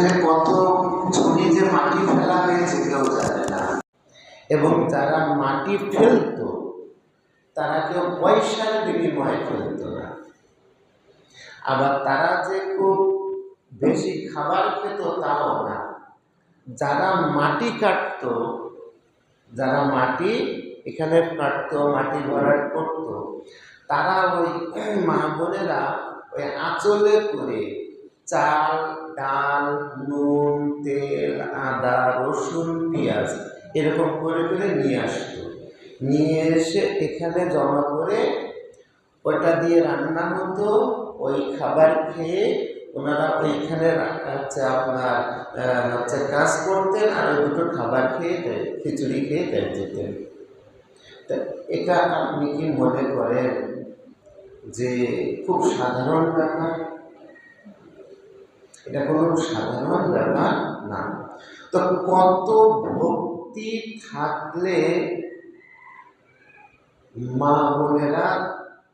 এখানে কত ঝুড়ি যে মাটি ফেলা হয়েছে কেউ জানে না। এবং যারা মাটি ফেলতো তারা কেউ পয়সার বিনিময়ে ফেলতো না। আবার তারা যে খুব বেশি খাবার খেত তাও না। যারা মাটি কাটতো, যারা মাটি এখানে কাটতো, মাটি ভরাট করতো, তারা ওই মা বোনেরা ওই আঁচলে করে চাল, ডাল, নুন, তেল, আদা, রসুন, পেঁয়াজ এরকম করে করে নিয়ে আসতো। নিয়ে এসে এখানে জমা করে ওটা দিয়ে রান্না হতো। ওই খাবার খেয়ে ওনারা ওইখানে আপনার কাজ করতেন, আর ওই দুটো খাবার খেয়ে খিচুড়ি খেয়ে যেতেন। তা এটা আপনি কি মনে করেন যে খুব সাধারণ ব্যাপার? এটা কোনো সাধারণ ব্যাপার না। তো কত ভক্তি থাকলে মা বোনেরা,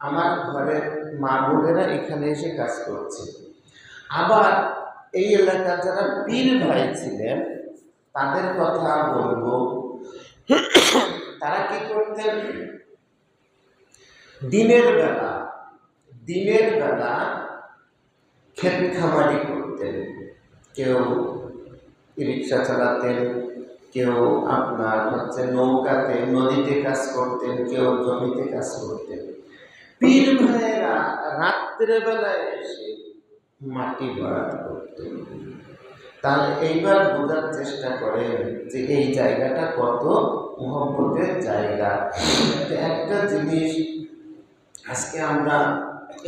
আমার ঘরের মা বোনেরা এখানে এসে কাজ করছে। আবার এই এলাকার যারা পীর ভাই ছিলেন তাদের কথা বলবো। তারা কি করতেন? দিনের বেলা ক্ষেত খামারি করতেন। কেউ রিক্সা চালাতেন, কেউ আপনার নৌকাতে নদীতে কাজ করতেন, কেউ জমিতে কাজ করতেন। পীর ভাইয়েরা রাত্রেবেলায় এসে মাটি ভরাট করতেন। তাহলে এইবার বোঝার চেষ্টা করেন যে এই জায়গাটা কত মহব্বতের জায়গা। একটা জিনিস, আজকে আমরা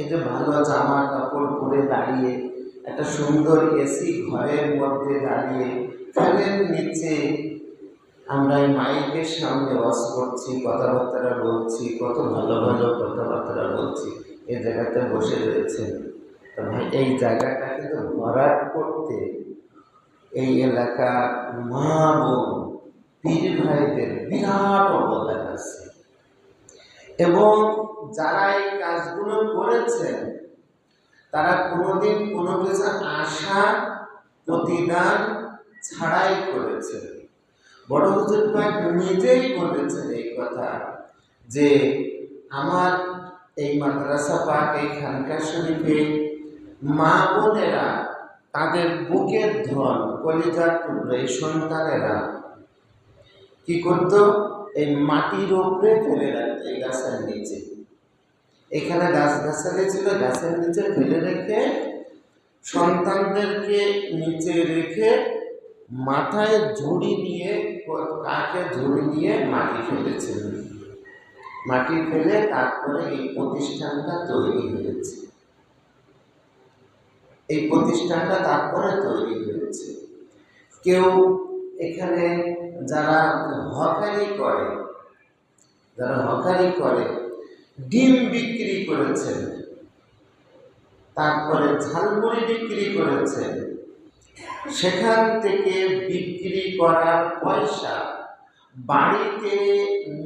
এই যে ভালো জামা কাপড় পরে দাঁড়িয়ে, একটা সুন্দর এসি ঘরের মধ্যে দাঁড়িয়ে, ফ্যানের নিচে আমরা এই মাইকের সামনে ওয়াজ করছি, কথাবার্তা বলছি, কত ভালো ভালো কথাবার্তা বলছি, এই জায়গাতে বসে রয়েছেন। ভাই এই জায়গাটা কিন্তু ভরাট করতে এই এলাকার মা বোন পীর ভাইদের বিরাট অবদান আছে। এবং যারা এই কাজগুলো করেছেন তারা কোনোদিন কোনো কিছু আশা প্রতিদান ছাড়াই করেছেন। বড় হুজুর পাক নিজেই বলেছেন এই কথা যে আমার এই মাদ্রাসা পাক, এই খানকা শরীফে মা বোনেরা তাদের বুকের ধন, কলিজার টুকরো এই সন্তানেরা কি করত? এই মাটির উপরে ফেলে রাখত, এই গাছের নিচে। এখানে গাছগাছালি ছিল, গাছের নিচে ফেলে রেখে সন্তানদেরকে নিচে রেখে মাথায় ঝুড়ি নিয়ে, কাকে ঝুড়ি নিয়ে মাটি ফেলেছিলেন। মাটি ফেলে তারপরে এই প্রতিষ্ঠানটা তৈরি হয়েছে। এই প্রতিষ্ঠানটা তারপরে তৈরি হয়েছে। কেউ এখানে যারা হকারি করে ডিম বিক্রি করেছেন, তারপরে ঝালমুড়ি বিক্রি করেছেন। সেখান থেকে বিক্রি করার পয়সা বাড়িতে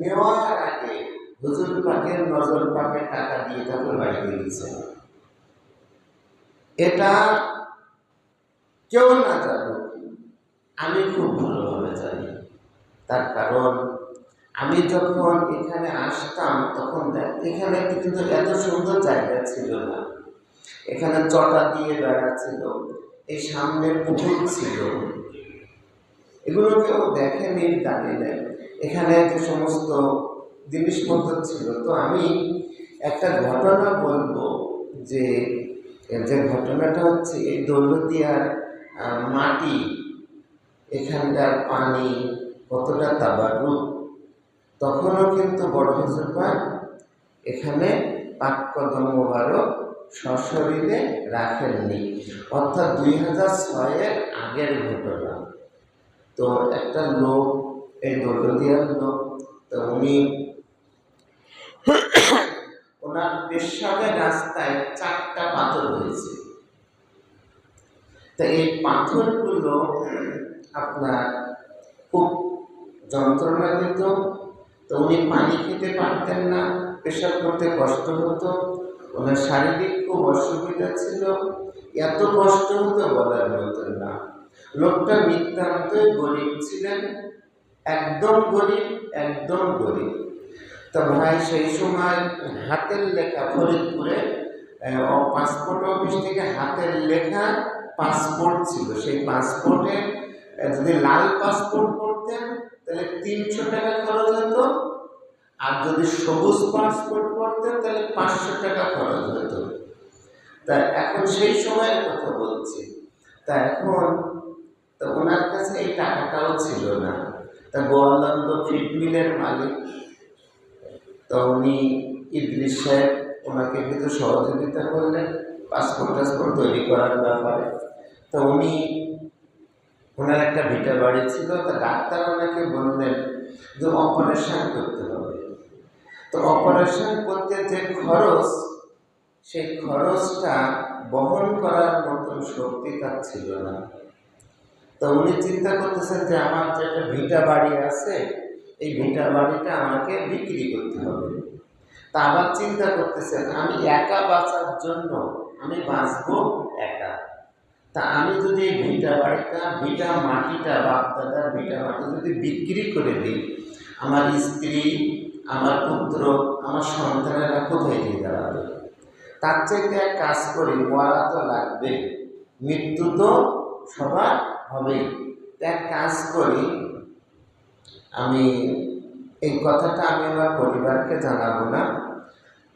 নেওয়ার আগে হুজুর পাকের নজর পাকে টাকা দিয়ে তারপর বাড়িতে দিয়েছেন। এটা কেউ না জানুক, আমি খুব ভালোভাবে জানি। তার কারণ আমি যখন এখানে আসতাম তখন এখানে কিন্তু এত সুন্দর জায়গা ছিল না। এখানে চটা দিয়ে বেড়া ছিল, এই সামনে পুকুর ছিল, এগুলো কেউ দেখেনি, জানি না। এখানে যে সমস্ত জিনিসপত্র ছিল। তো আমি একটা ঘটনা বলবো, যে ঘটনাটা হচ্ছে এই দৌলতদিয়ার মাটি, এখানকার পানি কতটা তাবারুক। তখনও কিন্তু বড় হুজুর পাক এখানে পাক কদম মোবারক সশরীরে রাখেননি, অর্থাৎ 2006-এর আগের ঘটনা। তো একটা লোক, এই দৌলতদিয়ার লোক, তো উনি ওনার পেশাবের রাস্তায় 4টা পাথর হয়েছে। তো এই পাথরগুলো আপনার খুব যন্ত্রণা দিত। তো উনি পানি খেতে পারতেন না, পেশাব করতে কষ্ট হতো, ওনার শারীরিক খুব অসুবিধা ছিল, এত কষ্ট হতো বলার মতো না। লোকটা নিতান্তই গরিব ছিলেন, একদম গরিব, একদম গরিব। তো ভাই সেই সময় হাতের লেখা ফরিদপুরে পাসপোর্ট অফিস থেকে হাতের লেখা পাসপোর্ট ছিল। সেই পাসপোর্টে যদি লাল পাসপোর্ট করতেন তাহলে 300 টাকা খরচ হতো, আর যদি সবুজ পাসপোর্ট করতেন তাহলে 500 টাকা খরচ হতো। তা এখন সেই সময়ের কথা বলছি। তা এখন তো ওনার কাছে এই টাকাটাও ছিল না। তা গোয়ালন্দ ফিড মিলের মালিক, তো উনি ইদ্রিস সাহেব ওনাকে কিন্তু সহযোগিতা করলেন পাসপোর্ট তৈরি করার ব্যাপারে। তো উনি ওনার একটা ভিটা বাড়ি ছিল, তা ডাক্তার ওনাকে বললেন যে অপারেশন করতে হবে। তো অপারেশন করতে যে খরচ, সেই খরচটা বহন করার মতন শক্তি তার ছিল না। তো উনি চিন্তা করতেছেন যে আমার যে একটা ভিটা বাড়ি আছে, এই ভিটা বাড়িটা আমাকে বিক্রি করতে হবে। তা আবার চিন্তা করতেছেন আমি একা বাঁচার জন্য আমি বাঁচবো একা। তা আমি যদি এই ভিটা বাড়িটা, ভিটা মাটিটা, বাপ দাদার ভিটা মাটি যদি বিক্রি করে দিই, আমার স্ত্রী, আমার পুত্র, আমার সন্তানেরা কোথায় দিয়ে দাঁড়াবে? তার চাইতে এক কাজ করি, মরা তো লাগবে, মৃত্যু তো সবার হবেই। এক কাজ করি, আমি এই কথাটা আমি আমার পরিবারকে জানাবো না,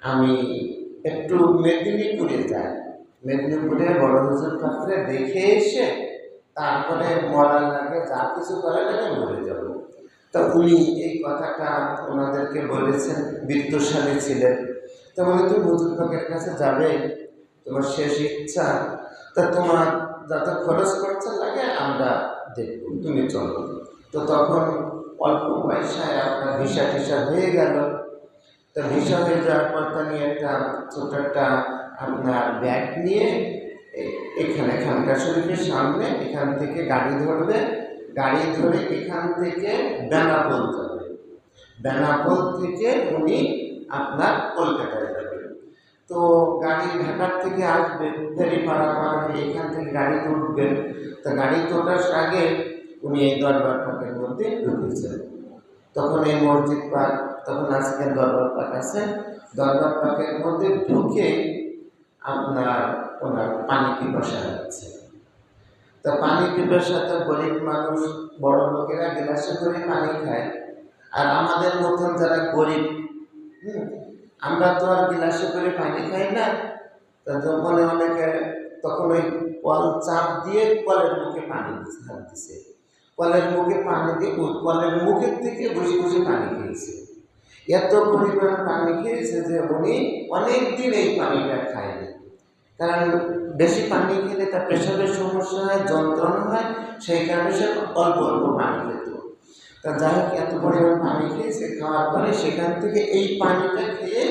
আমি একটু মেদিনীপুরে যাই, মেদিনীপুরে বড় হুজুর পাত্রে দেখে এসে তারপরে মরার লাগে যা কিছু করার লাগে মরে যাব। তো উনি এই কথাটা ওনাদেরকে বলেছেন, বিত্তশালী ছিলেন। তো বলে তুমি হুজুর পাকের কাছে যাবে, তোমার শেষ ইচ্ছা, তা তোমার যত খরচ খরচা লাগে আমরা দেখব, তুমি চলো। তো তখন অল্প পয়সায় আপনার ভিসা টিসা হয়ে গেল। তো ভিসা হয়ে যাওয়ার পর তা নিয়ে একটা ছোট একটা আপনার ব্যাগ নিয়ে এখানে খানকা শরীফের সামনে এখান থেকে গাড়ি ধরবে, গাড়ি ধরে এখান থেকে বেনাপোল যাবে, বেনাপোল থেকে উনি আপনার কলকাতায় যাবেন। তো গাড়ি ঢাকার থেকে আসবে, ফেরি পারাপার হয়ে এখান থেকে গাড়িতে উঠবেন। তো গাড়িতে ওঠার আগে উনি এই দরবার পাকের মধ্যে ঢুকেছেন। তখন এই মসজিদ পাক, তখন আজকের দরবার পাক আছে, দরবার পাকের মধ্যে ঢুকে আপনার ওনার পানি পিপাসা হচ্ছে। তো পানি পিপাসা তো গরিব মানুষ, বড় লোকেরা গ্লাসে করে পানি খায়, আর আমাদের মতন যারা গরিব, আমরা তো আর গ্লাসে করে পানি খাই না। তো যখন অনেকে তখন ওই কল চাপ দিয়ে কলের মুখে পানি দিচ্ছে, কলের মুখে পানি দিয়ে ওই কলের মুখের থেকে বসে বসে পানি খেয়েছে। এত পরিমাণ পানি খেয়েছে যে উনি অনেক দিন এই পানিটা খায়নি, কারণ বেশি পানি খেলে তার প্রেশারের সমস্যা হয়, যন্ত্রণা হয়, সেই কারণে সে অল্প অল্প পানি খেত। তা যাই হোক এত পরিমাণ পানি খেয়েছে, খাওয়ার পরে সেখান থেকে এই পানিটা খেয়ে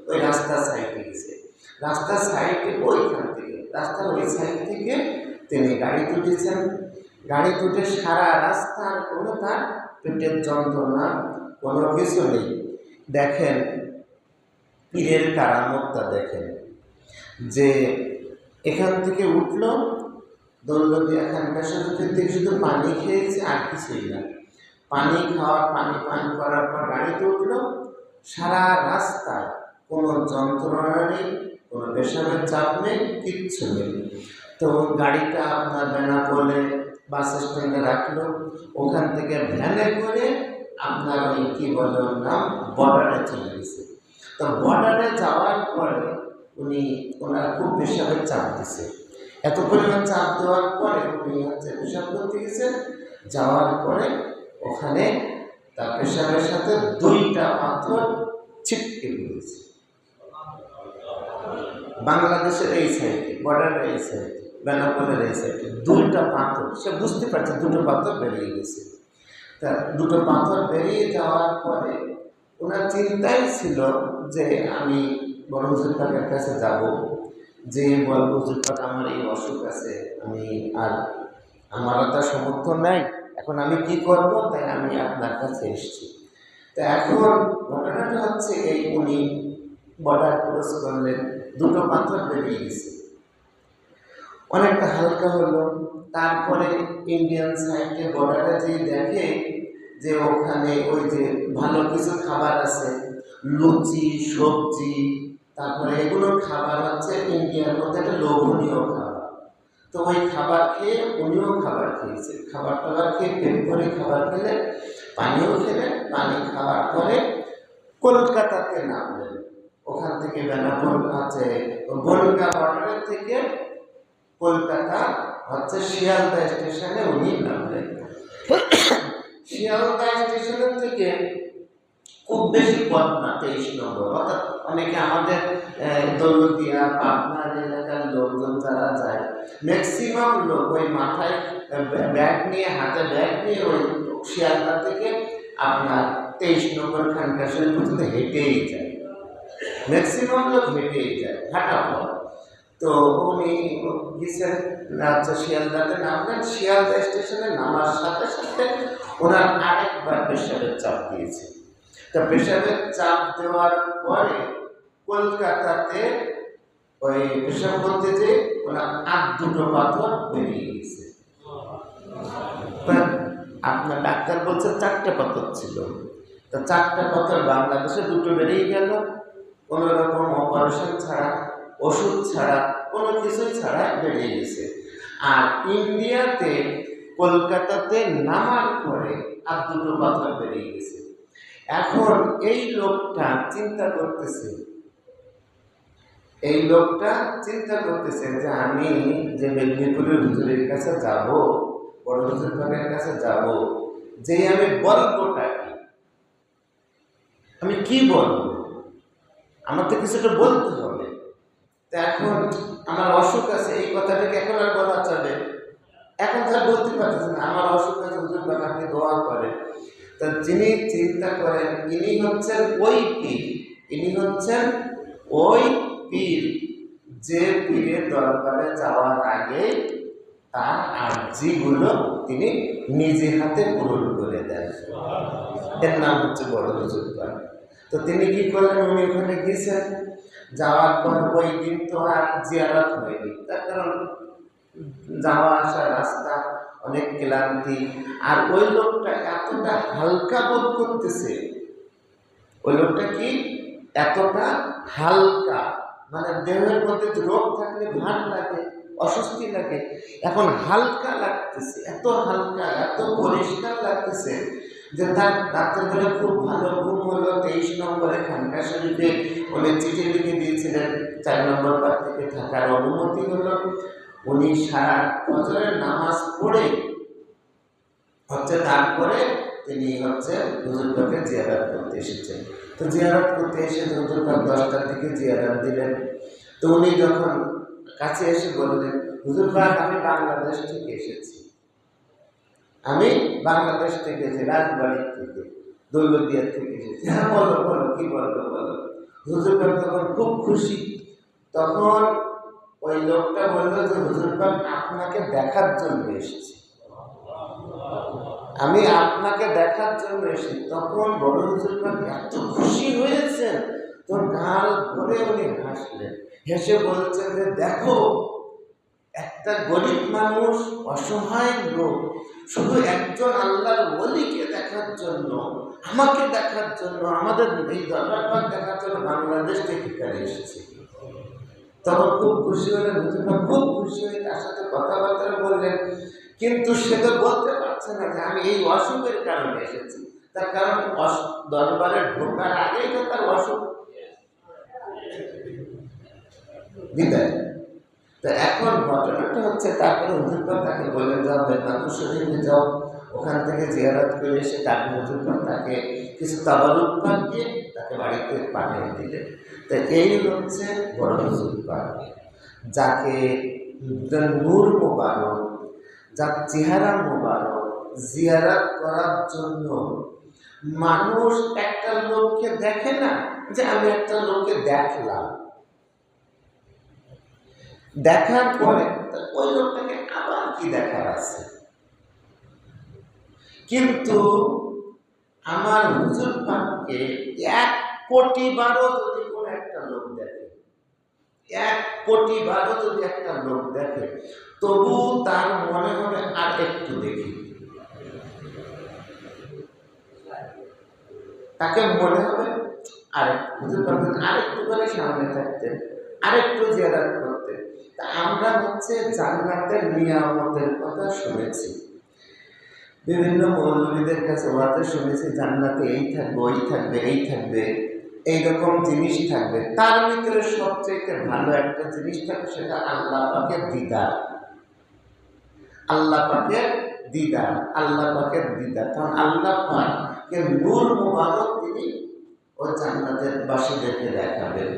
ওই রাস্তার সাইডে গেছে, রাস্তার সাইডে ওইখান থেকে রাস্তার ওই সাইড থেকে তিনি গাড়ি তুলেছেন। গাড়ি তুলে সারা রাস্তার কোনো তার পেটের যন্ত্রণা কোনো কিছু নেই। দেখেন পীরের কারামতটা দেখেন, যে এখান থেকে উঠল দৌলতী এখানকার শরীফের থেকে শুধু পানি খেয়েছে আর কিছুই না। পানি খাওয়ার, পানি পান করার পর গাড়িতে উঠল, সারা রাস্তায় কোনো যন্ত্রণা নেই, কোনো পেশাবের চাপ নেই, কিচ্ছু নেই। তো গাড়িটা আপনার বেনাপোলে বাস স্ট্যান্ডে রাখলো, ওখান থেকে ভ্যানে করে আপনার ওই কী বলে ওর নাম বর্ডারে চলে গেছে। তো বর্ডারে যাওয়ার পরে উনি ওনার খুব পেশাবের চাপ দিছে, এত পরিমাণ চাপ দেওয়ার পরে উনি পেশাব করতে গেছেন। যাওয়ার পরে ওখানে তার পেশাবের সাথে 2টা পাথর ছিটকে পড়েছে, বাংলাদেশের এই সাইডে, বর্ডারের এই সাইডে, বেনাপোলের এই সাইডে 2টা পাথর। সে বুঝতে পারছে 2টো পাথর বেরিয়ে গেছে। তা 2টো পাথর বেরিয়ে যাওয়ার পরে ওনার চিন্তাই ছিল যে আমি বড় হুজুর পাকের কাছে যাব, যে বলবো হুজুর পাক আমার এই অসুখ আছে, আমি আর আমারও তার সমর্থন নাই, এখন আমি কি করব, তাই আমি আপনার কাছে এসেছি। তা এখন ঘটনাটা হচ্ছে এই, উনি বর্ডার ক্রস করলেন, 2টো পাথর বেরিয়ে গেছে। অনেকটা হালকা হলো। তারপরে ইন্ডিয়ান সাইডে বর্ডারে যে দেখে যে ওখানে ওই যে ভালো কিছু খাবার আছে, লুচি, সবজি, তারপরে এগুলো খাবার হচ্ছে ইন্ডিয়ার মধ্যে একটা লোভনীয় খাবার। তো ওই খাবার খেয়ে উনিও খাবার খেয়েছে, খাবার টাবার খেয়ে পেট ভরে খাবার খেলে, পানিও খেলেন, পানি খাওয়ার পরে কলকাতাতে নামলেন। ওখান থেকে বেনাপোল আছে বনগা বর্ডারের থেকে কলকাতা হচ্ছে শিয়ালদা স্টেশনে উনি নামলেন। শিয়ালদা স্টেশনের থেকে খুব বেশি পথ না, 23 নম্বর, অর্থাৎ অনেকে আমাদের দৌলতদিয়া পাবনার এলাকার লোকজন যারা যায়, ম্যাক্সিমাম লোক ওই মাথায় ব্যাগ নিয়ে, হাতে ব্যাগ নিয়ে ওই শিয়ালদা থেকে আপনার 23 নম্বর খানকাশন পর্যন্ত হেঁটেই যায়। ম্যাক্সিমাম লোক হেঁটেই যায়, হাঁটা পথ। তো উনি গেছেন হচ্ছে শিয়ালদাতে নামলেন। শিয়ালদা স্টেশনে নামার সাথে সাথে ওনার আরেকবার পেশাবের চাপ দিয়েছে। তা পেশাবের চাপ দেওয়ার পরে কলকাতাতে ওই পেশাব করতে যে ওনার 8 পাথর বেরিয়ে গেছে। আপনার ডাক্তার বলছে 4টে পাথর ছিল। তা 4টে পাথর বাংলাদেশে 2 বেরিয়ে গেল, কোনো রকম অপারেশন ছাড়া, ওষুধ ছাড়া, কোনো কিছু ছাড়া বেরিয়ে গেছে। আর ইন্ডিয়াতে কলকাতাতে নামার পরে 2 পাথর বেরিয়ে গেছে। এখন এই লোকটা চিন্তা করতেছে, যে আমি যে মেদিনীপুরের হুজুরের কাছে যাব, বড় হুজুর বাবার কাছে যাব, যে আমি বলবোটা কি, আমি কি বলবো, আমার তো কিছুটা বলতে হবে। তো এখন আমার অসুখ আছে, এই কথাটাকে এখন আর বলা যাবে, এখন তার বলতে পারতেছে না আমার অসুখ আছে, হুজুর বাবাকে দোয়া করে। তো যিনি চিন্তা করেন ইনি হচ্ছেন ওই পীর, যে পীরের দরবারে যাওয়ার আগে তার আর্জিগুলো তিনি নিজে হাতে পূরণ করে দেন। এর নাম হচ্ছে বড় হুজুর পাক। তো তিনি কি করলেন, উনি ওখানে গিয়েছেন, যাওয়ার পর ওই দিন তো আর জিয়ারত হয়নি, তার কারণ যাওয়া আসা রাস্তা অনেক ক্লান্তি। আর ওই লোকটা এতটা হালকা বোধ করতেছে, ওই লোকটা কি এতটা হালকা, মানে দেহের মধ্যে রোগ থাকলে ভার লাগে, অস্বস্তি লাগে, এখন হালকা লাগতেছে, এত হালকা, এত পরিষ্কার লাগতেছে যে তার রাতের বেলা খুব ভালো ঘুম হলো। 23 নম্বরে খানকা শরীফে উনি চিঠি লিখে দিয়েছিলেন, 4 নম্বর পার থেকে থাকার অনুমতি হলো। উনি সারা ফজরের নামাজ পড়ে হচ্ছে তারপরে তিনি হচ্ছে হুজুর পাককে জিয়ারত করতে এসেছেন। তো জিয়ারত করতে এসে হুজুর পাক 10টার দিকে জিয়ারত দিলেন। তো উনি যখন কাছে এসে বললেন, হুজুর পাক আমি বাংলাদেশ থেকে এসেছি, রাজবাড়ি থেকে, দৌলতদিয়া থেকে এসেছি। হ্যাঁ বলো বলো, কি বলবো বলো। হুজুর পাক তখন খুব খুশি। তখন ওই লোকটা বলল যে হুজুর পাক আপনাকে দেখার জন্য এসেছি, আমি আপনাকে দেখার জন্য এসেছি। তখন বড় হুজুর পাক এত খুশি হয়েছেন, তো গাল ভরে উনি হাসলেন, হেসে বলছেন যে দেখো, একটা গরিব মানুষ, অসহায় লোক, শুধু একজন আল্লাহর ওলিকে দেখার জন্য, আমাকে দেখার জন্য, আমাদের এই দরবার দেখার জন্য বাংলাদেশ থেকে এখানে এসেছে। তখন খুব খুশি হলেন হুজুর পাক, খুব খুশি হয়ে তার সাথে কথাবার্তা বললেন। কিন্তু সে তো বলতে পারছে না যে আমি এই অসুখের কারণে এসেছি, তার কারণ দরবারে ঢোকার আগেই তো তার অসুখ বিদায়। তো এখন ঘটনাটা হচ্ছে, তারপরে হুজুর পাক তাকে বললেন যাও বেদনাথপুর শরীফে যাও, ওখান থেকে জিয়ারত করে এসে তাকে হুজুর পাক তাকে কিছু তাবারুক পাক দিয়ে তাকে বাড়িতে পাঠিয়ে দিলেন। তো এই হচ্ছে বড় হুজুর পাক, যাকে নূর মোবারক, যার চেহারা মোবারক জিয়ারত করার জন্য মানুষ একটা লোককে দেখে না, যে আমি একটা লোককে দেখলাম, দেখার পরে ওই লোকটাকে আবার কি দেখার আছে। কিন্তু আমার হুজুর পাককে 1 কোটি বারও যদি কোনো একটা লোক দেখে, 1 কোটি বারও যদি একটা লোক দেখে, তবু তার মনে হবে আর একটু দেখি। তাকে মনে হবে আরেকটু করে সামনে থাকতেন, আরেকটু জিয়ারত করতেন। তা আমরা হচ্ছে জান্নাতের নিয়ামতের কথা শুনেছি, বিভিন্ন মৌলবীদের কাছে ওয়াজে শুনেছি জান্নাতে এই থাকবে, ওই থাকবে, এই থাকবে, এইরকম জিনিস থাকবে। তার ভিতরে সবচেয়ে ভালো একটা জিনিস থাকবে, সেটা আল্লাহ পাকের দিদার। আল্লাহ পাকের দিদার, আল্লাহ পাকের দিদার। তখন আল্লাহ পাকে নূর মুবারক তিনি ও জান্নাতের বাসীদেরকে দেখাবেন।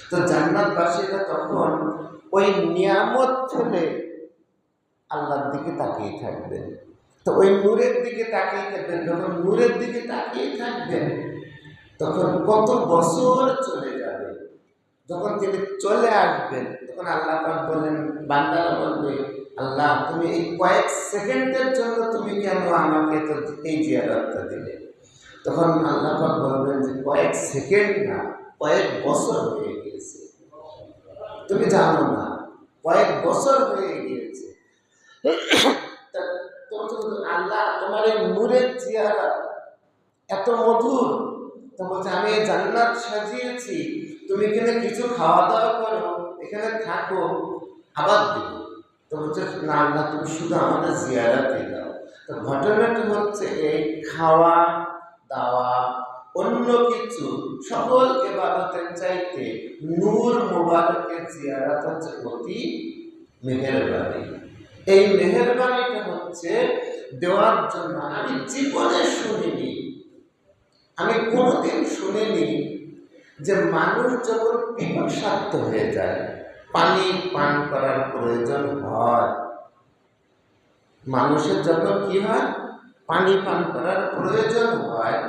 তো জান্নাতবাসীরা তখন ওই নিয়ামত ফেলে আল্লাহর দিকে তাকিয়ে থাকবেন। তো ওই নূরের দিকে তাকিয়ে থাকবেন। যখন নূরের দিকে তাকিয়ে থাকবেন, তখন কত বছর চলে যাবে। যখন তিনি চলে আসবেন, তখন আল্লাহ পাক বলেন, বান্দারা বলবে, আল্লাহ তুমি এই কয়েক সেকেন্ডের জন্য তুমি কেন আমাকে তো এই জিয়ারতটা দিলে? তখন আল্লাহ পাক বলবেন যে কয়েক সেকেন্ড না, কয়েক বছর হয়ে গিয়েছে, তুমি জানো না, কয়েক বছর হয়ে গিয়েছে। আল্লাহ তোমার এই নূরের জিয়ারত এত মধুর, তো বলছে আমি জান্নাত সাজিয়েছি, তুমি এখানে কিছু খাওয়া দাওয়া করো, এখানে থাকো, আবার দেব। তো বলছে না আল্লাহ, তুমি শুধু আমাদের জিয়ারতই দাও। তো ঘটনাটা হচ্ছে এই খাওয়া দাওয়া অন্য কিছু সকল ইবাদতের চাইতে নূর মুবারকের জিয়ারত হচ্ছে অতি মেহেরবানি। এই মেহেরবানিটা হচ্ছে দেওয়ার জন্য আমি জীবনে শুনিনি, আমি কোনোদিন শুনিনি যে মানুষ যখন পিপাসার্ত হয়ে যায়, পানি পান করার প্রয়োজন হয়, মানুষের যখন কি হয়, পানি পান করার প্রয়োজন হয়,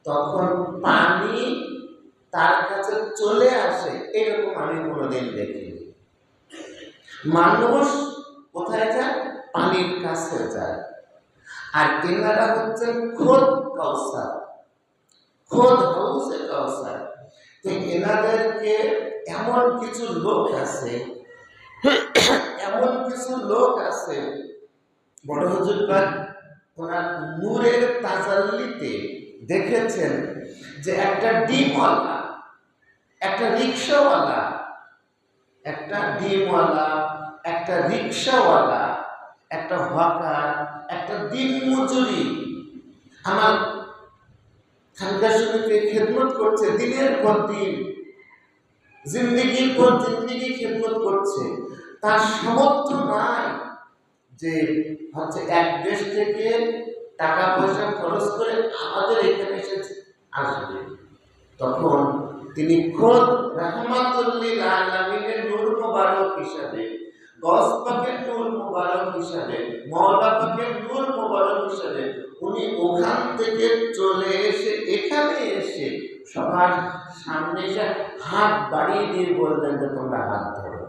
তখন পানি তার কাছে চলে আসে, এরকম আমি কোনোদিন দেখিনি। মানুষ কোথায় যায়? পানির কাছে যায়। আর এনারা হচ্ছেন খোদ কাউসার, খোদ হাউসে কাউসার। তো এনাদেরকে এমন কিছু লোক আছে, এমন কিছু লোক আছে, বড় হুজুর পাক ওনার নূরের তাজাল্লিতে দেখেছেন যে একটা ডিমওয়ালা, একটা রিক্সাওয়ালা, একটা ডিমওয়ালা, একটা রিক্সাওয়ালা, একটা হকার, একটা দিন মজুরি আমার খানকা শরীফে খেদমত করছে, দিনের পর দিন, জিন্দিগির পর জিন্দিগি খেদমত করছে। তার সামর্থ্য নাই যে হচ্ছে এক দেশ থেকে টাকা পয়সা খরচ করে আমাদের এখানে এসেছে আসবে। তখন তিনি খোদ রাহমাতুল্লিল আলামিনের নূর মুবারক হিসাবে, গস পাকের নূর মুবারক হিসাবে, মাওলা পাকের নূর মুবারক হিসাবে উনি ওখান থেকে চলে এসে এখানে এসে সবার সামনে এসে হাত বাড়িয়ে দিয়ে বললেন যে তোমরা হাত ধরো।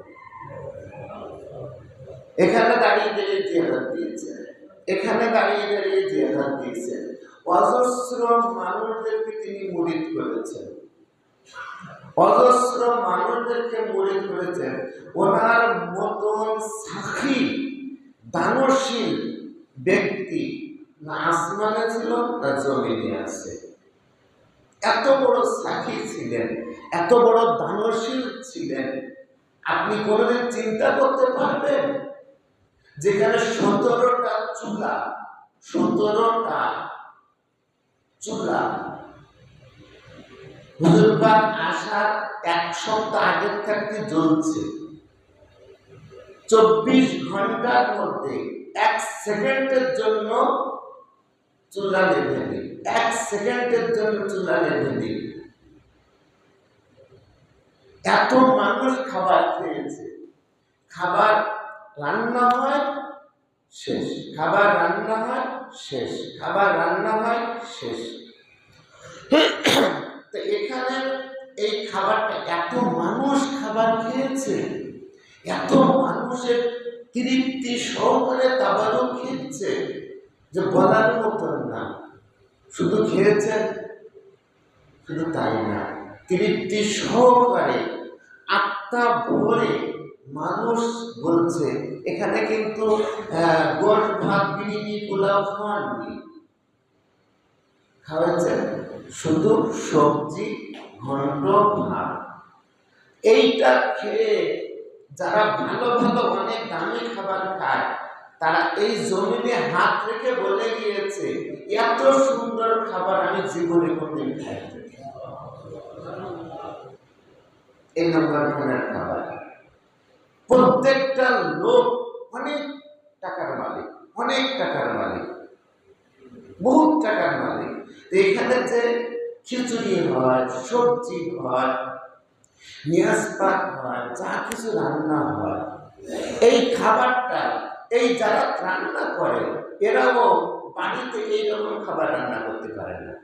এখানে দাঁড়িয়ে দাঁড়িয়ে জিয়ারত দিয়েছেন, এখানে দাঁড়িয়ে দাঁড়িয়ে জিয়ারত দিয়েছেন। অজস্র মানুষদেরকে তিনি মুরিদ করেছেন, অজস্র মানুষদেরকে মুরিদ করেছেন। ওনার মতন সাক্ষী দানশীল ব্যক্তি না আসমানে ছিল না জমিনে আছে। এত বড় সাক্ষী ছিলেন, এত বড় দানশীল ছিলেন। আপনি কোনোদিন চিন্তা করতে পারবেন যেখানে 17টা চুলা, 17টা চুলা হুজুর পাক আসার 1 সপ্তাহ আগের থাকতে জ্বলছে, 24 ঘন্টার মধ্যে 1 সেকেন্ডের জন্য চুলা নেভেনি, 1 সেকেন্ডের জন্য চুলা নেভেনি। এত মানুষ খাবার খেয়েছে, খাবার রান্না হয় শেষ, খাবার রান্না হয় শেষ, খাবার রান্না হয় শেষ। তো এখানে এই খাবারটা এত মানুষ খাবার খেয়েছে, এত মানুষের তৃপ্তি সহকারে তাবারক খেয়েছে যে বলার মতন না। শুধু খেয়েছেন, শুধু তাই না, তৃপ্তি সহকারে রাস্তা ভরে মানুষ বলছে এখানে কিন্তু গোশ ভাত বিরিয়ানি পোলাও খাওয়াননি, খাওয়াচ্ছেন শুধু সবজি ঘন্ট ভাত। এইটা খেয়ে যারা ভালো ভালো অনেক দামি খাবার খায় তারা এই জমিনে হাত রেখে বলে গিয়েছে এত সুন্দর খাবার আমি জীবনে কোনদিন খাইনি। এই নম্বর খানের খাবার প্রত্যেকটা লোক অনেক টাকার মালিক, অনেক টাকার মালিক, বহুত টাকার মালিক। এখানে যে খিচুড়ি হয়, সবজি হয়, নিয়াজ পাক হয়, যা কিছু রান্না হয়, এই খাবারটা এই যারা রান্না করে এরাও বাড়িতে এইরকম খাবার রান্না করতে পারে না।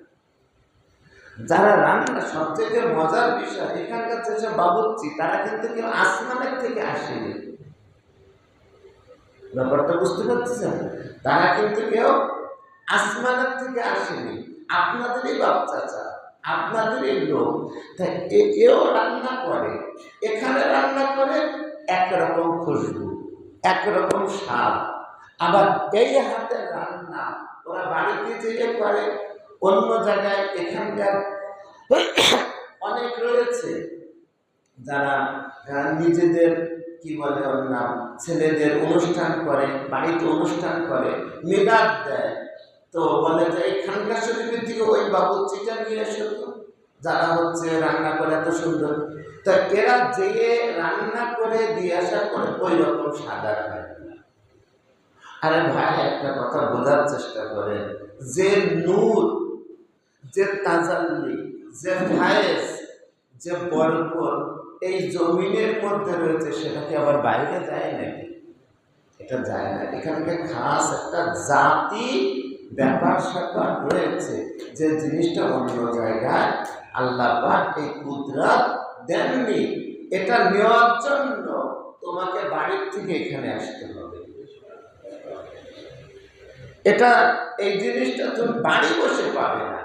যারা রান্না, সবচেয়ে মজার বিষয় এখানকার যেসব বাবুর্চি তারা কিন্তু কেউ আসমানের থেকে আসেনি। ব্যাপারটা বুঝতে পারছেন? তারা কিন্তু কেউ আসমানের থেকে আসেনি, আপনাদেরই বাপ চাচা, আপনাদেরই লোক। তাই এও রান্না করে, এখানে রান্না করে একরকম খুশবু, একরকম স্বাদ। আবার এই হাতের রান্না ওরা বাড়িতে যেয়ে করে অন্য জায়গায়। এখানকার অনেক রয়েছে যারা নিজেদের কি বলে ওর নাম, ছেলেদের অনুষ্ঠান করে, বাড়িতে অনুষ্ঠান করে, মেলাদ দেয়, তো বলে যে এখানকার শরীরের থেকে ওই বাবুর্চিটা নিয়ে এসো তো, যারা হচ্ছে রান্না করে এত সুন্দর। তো এরা যেয়ে রান্না করে দিয়ে আসার পরে ওই রকম সাদা হয়। আরে ভাই একটা কথা বোঝার চেষ্টা করেন, যে নূর, যে তাজাল্লি, যে ফায়েজ, যে বরকত এই জমিনের মধ্যে রয়েছে সেটা কি আবার বাইরে যায় নাকি? এটা যায় না। এখানকে খাস একটা জাতি ব্যাপার স্যাপার রয়েছে, যে জিনিসটা অন্য জায়গায় আল্লাহ পাক এই কুদরত দেননি। এটা নেওয়ার জন্য তোমাকে বাড়ির থেকে এখানে আসতে হবে। এটা এই জিনিসটা তুমি বাড়ি বসে পাবে না,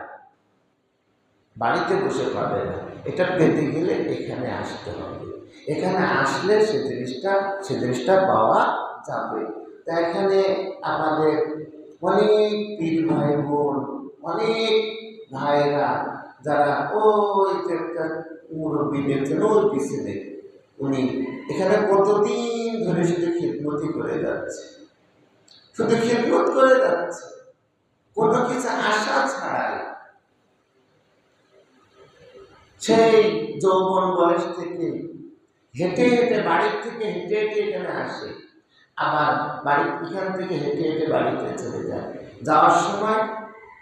বাড়িতে বসে পাবে না। এটা পেতে গেলে এখানে আসতে হবে, এখানে আসলে সে জিনিসটা পাওয়া যাবে। তা এখানে আমাদের অনেক পীর ভাই বোন, অনেক ভাইরা যারা ওই যে একটা মুরব্বী দেখছেন ওই পিছনে, উনি এখানে কতদিন ধরে শুধু খিদমতি করে যাচ্ছে, শুধু খিদমত করে যাচ্ছে, কোনো কিছু আশা ছাড়াই। সেই যৌবন বয়স থেকে হেঁটে হেঁটে বাড়ির থেকে হেঁটে হেঁটে এখানে আসে, আবার এখান থেকে হেঁটে হেঁটে বাড়িতে চলে যায়। যাওয়ার সময়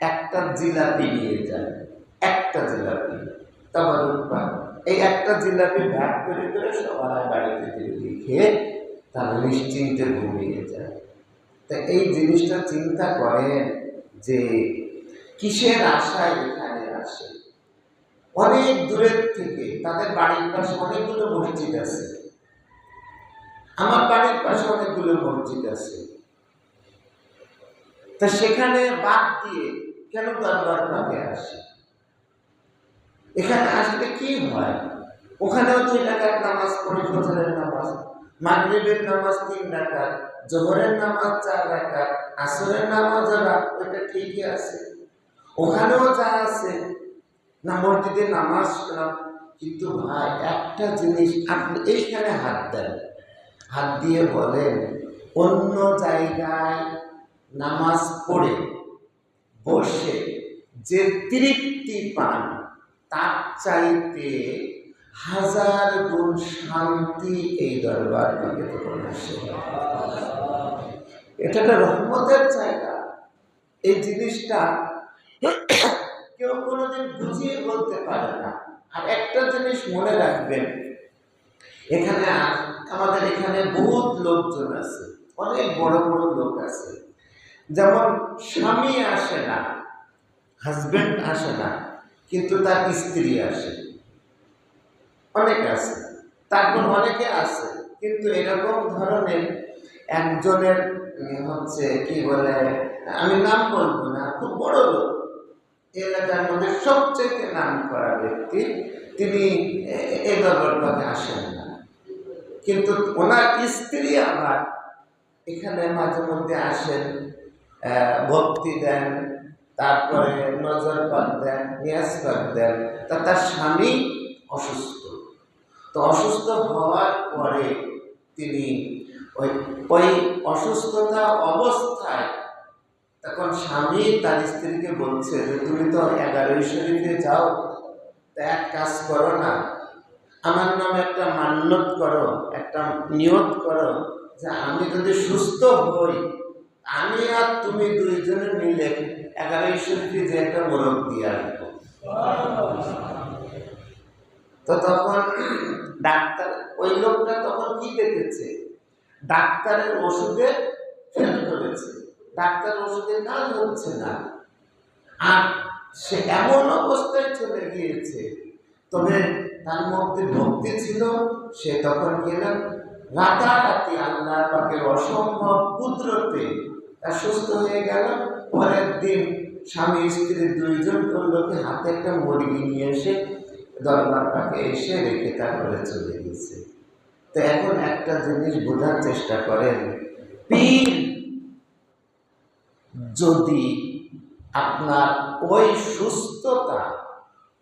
একটা জিলাপি নিয়ে যায়, একটা জিলাপি, তারপর এই একটা জিলাপি ব্যাগ করে করে সবাই বাড়িতে দিয়ে খেয়ে তারা নিশ্চিন্তে ঘুমিয়ে যায়। তা এই জিনিসটা চিন্তা করেন যে কিসের আশায় এখানে আসে। অনেক দূরের থেকে, তাদের বাড়ির পাশে অনেকগুলো মসজিদ আছে, আমার বাড়ির পাশে অনেকগুলো মসজিদ আছে, তা সেখানে বাদ দিয়ে কেন দরবার পাকে আসে? এখানে আসলে কি হয়? ওখানেও 2 রাকাত নামাজ পড়ে, ফজরের নামাজ, মাগরিবের নামাজ 3 রাকাত, জোহরের নামাজ 4 রাকাত, আসরের নামাজ ওইটা ঠিকই আছে, ওখানেও যা আছে না মসজিদে নামাজ পড়লাম। কিন্তু ভাই একটা জিনিস, আপনি এইখানে হাত দেন, হাত দিয়ে বলেন অন্য জায়গায় নামাজ পড়ে বসে যে তৃপ্তি পান তার চাইতে 1000 গুণ শান্তি এই দরবার থেকে তখন আসে। এটা একটা রহমতের জায়গা। এই জিনিসটা কেউ কোনোদিন বুঝিয়ে বলতে পারে না। আর একটা জিনিস মনে রাখবেন, এখানে আমাদের এখানে বহুত লোকজন আছে, অনেক বড় বড় লোক আছে, যেমন স্বামী আসে না, হাজবেন্ড আসে না, কিন্তু তার স্ত্রী আসে, অনেক আছে। তারপর অনেকে আছে কিন্তু এরকম ধরনের একজনের হচ্ছে কি বলে, আমি নাম বলবো না, খুব বড় লোক, এলাকার মধ্যে সবচেয়ে নাম করা ব্যক্তি, তিনি এই দরবার পাকে আসেন না। কিন্তু ওনার স্ত্রী আবার এখানে মাঝে মধ্যে আসেন, ভক্তি দেন, তারপরে নজর পাক দেন, নিয়াজ পাক দেন। তার স্বামী অসুস্থ। তো অসুস্থ হওয়ার পরে তিনি ওই অসুস্থতা অবস্থায় তখন স্বামী তার স্ত্রীকে বলছে যে তুমি তো 11 শরীফে যাও, তা এক কাজ করো না, আমার নামে একটা মান্যত করো, একটা নিয়ত করো যে আমি যদি সুস্থ হই, আমি আর তুমি দুইজনে মিলে 11 শরীফে যে একটা মোরগ দিয়ে আসবো। তো তখন ডাক্তার, ওই লোকটা তখন কি দেখেছে, ডাক্তারের ওষুধে ফেল করেছে, ডাক্তার ওষুধে কাজ হচ্ছে না, আর সে এমন অবস্থায় চলে গিয়েছে। তবে তার মধ্যে ভক্তি ছিল, সে তখন গেলেন রাতারাতি আল্লাহ পাকের অসম্ভব কুদরতে তার সুস্থ হয়ে গেল। পরের দিন স্বামী স্ত্রী দুইজন লোকে হাতে একটা মুরগি নিয়ে এসে দরবার পাকে এসে রেখে তারপরে চলে গেছে। তো এখন একটা জিনিস বোঝার চেষ্টা করেন, পীর যদি আপনার ওই সুস্থতা,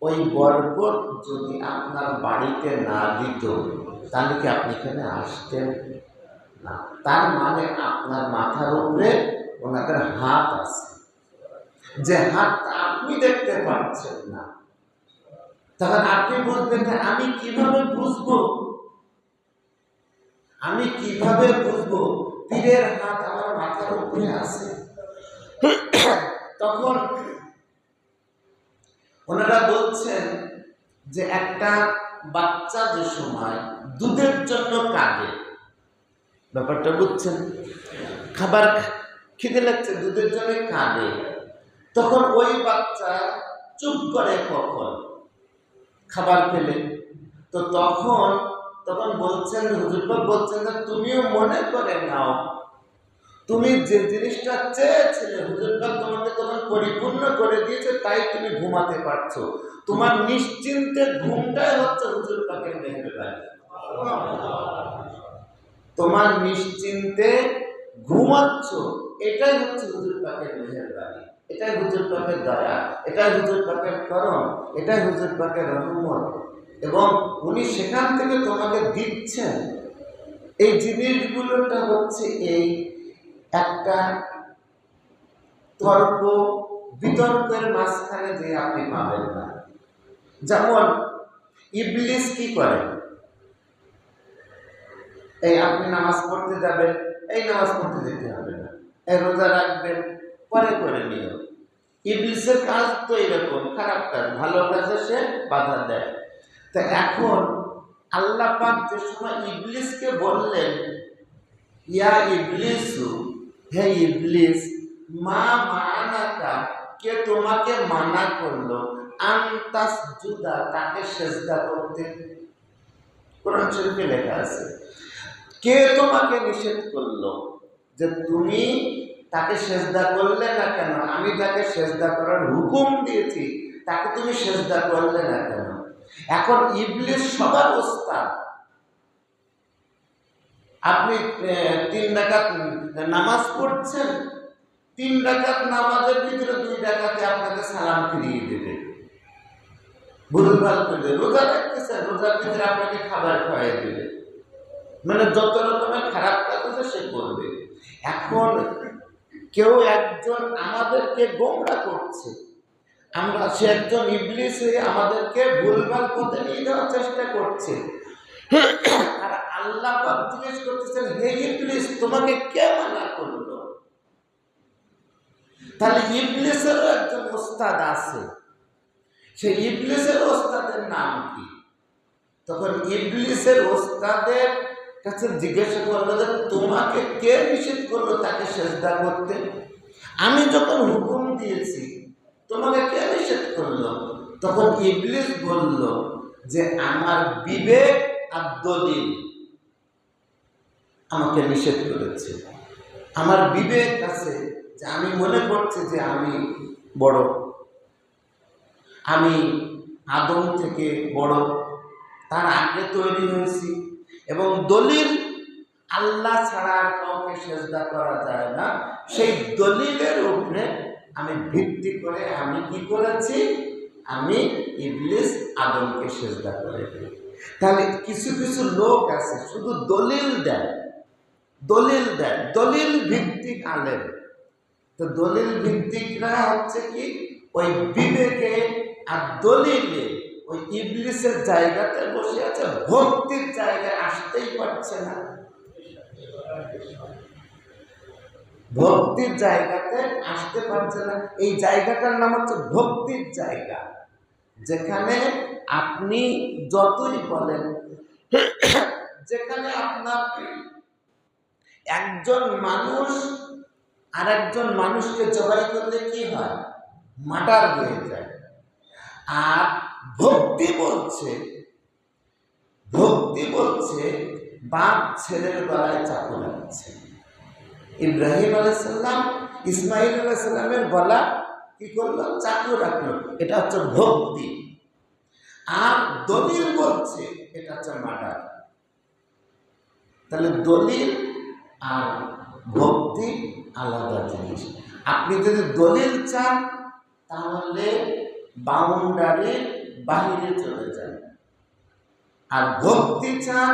ওই বরকত যদি আপনার বাড়িতে না দিত, তাহলে কি আপনি এখানে আসতেন না? তার মানে আপনার মাথার উপরে ওনাদের হাত আছে, যে হাত আপনি দেখতে পাচ্ছেন না। তখন আপনি বুঝবেন যে আমি কিভাবে বুঝবো, আমি কিভাবে বুঝবো পীরের হাত আমার মাথার উপরে আছে। তখন ওনারা বলছেন যে একটা বাচ্চা যে সময় দুধের জন্য কাঁদে, ব্যাপারটা বুঝছেন, খাবার খিদে লাগছে, দুধের জন্য কাঁদে, তখন ওই বাচ্চা চুপ করে কখন খাবার পেলে। তো তখন বলছেন, হুজুর বলছেন যে তুমিও মনে করে নাও, তুমি যে জিনিসটা চেয়েছিলে হুজুর তোমাকে তখন পরিপূর্ণ করে দিয়েছে, তাই তুমি ঘুমাতে পারছো। তোমার নিশ্চিন্তে ঘুমটাই হচ্ছে হুজুর পাকের মেহেরবানি। তোমার নিশ্চিন্তে ঘুমাচ্ছ, এটাই হচ্ছে হুজুর পাকের মেহেরবানি, এটাই হুজুর পাকের দয়া, এটাই হুজুর পাকের করম, এটাই হুজুর পাকের রহমত। এবং উনি সেখান থেকে তোমাকে দিচ্ছেন। এই জিনিসগুলোটা হচ্ছে এই একটা তর্ক বিতর্কের মাঝখানে যে আপনি পাবেন না। যেমন ইবলিস কি করে, এই আপনি নামাজ পড়তে যাবেন, এই নামাজ পড়তে যেতে হবে না, এই রোজা রাখবেন, পরে করে নিও। ইবলিসের কাজ তো এরকম, খারাপ কাজ, ভালো কাজে সে বাধা দেয়। তা এখন আল্লাহ পাক যে সময় ইবলিসকে বললেন, ইয়া ইবলিসু, হে ইবলিস, মা মানাকা, কে তোমাকে মানা করলো আনতাসজুদা, তাকে সেজদা করতে? কোরআন শরীফে লেখা আছে, কে তোমাকে নিষেধ করলো যে তুমি তাকে সেজদা করলে না কেন? আমি তাকে সেজদা করার হুকুম দিয়েছি, তাকে তুমি সেজদা করলে না কেন? এখন ইবলিস সবার ওস্তাদ। আপনি 3 রাকাত নামাজ পড়ছেন, 3 রাকাত নামাজের ভিতরে 2 রাকাতে আপনাকে সালাম ফিরিয়ে দেবে, ভুলভাল করে। রোজা রাখতেছেন, রোজার ভিতরে আপনাকে খাবার খাওয়াই দেবে, মানে যত রকমের খারাপ কাজ আছে সে করবে। এখন কেউ একজন আমাদেরকে গোমরা করছে, আমরা সে একজন ইবলিস হয়ে আমাদেরকে ভুলভাল পথে নিয়ে যাওয়ার চেষ্টা করছে। আর আল্লাহ পাক জিজ্ঞেস করতেছেন, হে ইবলিস, তোমাকে কে মানা করলো? তাহলে ইবলিসেরও একজন ওস্তাদ আছে, সেই ইবলিসের ওস্তাদের নাম কি? তখন ইবলিসের ওস্তাদের কাছে জিজ্ঞাসা করলো যে তোমাকে কে নিষেধ করলো তাকে সেজদা করতে? আমি যখন হুকুম দিয়েছি, তোমাকে কে নিষেধ করলো? তখন ইবলিস বলল যে আমার বিবেক আর দলিল আমাকে নিষেধ করেছে। আমার বিবেক আছে যে আমি মনে করছি যে আমি বড়, আমি আদম থেকে বড়, তার আগে তৈরি হয়েছি, এবং দলিল আল্লাহ ছাড়া আর কাউকে সেজদা করা যায় না, সেই দলিলের উপরে আমি ভিত্তি করে আমি কি করেছি, আমি ইবলিস আদমকে সেজদা করেছি। তাহলে কিছু কিছু লোক আছে শুধু দলিল দেয়, দলিল ভিত্তিক আলেম। তো দলিল ভিত্তিকরা হচ্ছে কি ওই বিবেকে আর দলিলে ওই ইবলিসের জায়গাতে বসে আছে, ভক্তির জায়গায় আসতেই পারছে না। ভক্তির জায়গাতে আসতে পারছে না। এই জায়গাটার নাম হচ্ছে ভক্তির জায়গা, যেখানে আপনি যতই বলেন, যেখানে আপনার একজন মানুষ আর একজন মানুষকে জবাই করলে কি হয়, মার্ডার হয়ে যায়। আর ভক্তি বলছে বাপ ছেলের গলায় চাকু লাগছে। ইব্রাহিম আলাইহিস সালাম ইসমাইল আলাইহিস সালামের গলা কি করলো, চাকু রাখলো। এটা হচ্ছে ভক্তি। আর দলিল বলছে এটা হচ্ছে মার্ডার। তাহলে দলিল আর ভক্তি আলাদা জিনিস। আপনি যদি দলিল চান তাহলে বাউন্ডারির বাহিরে চলে যান, আর ভক্তি চান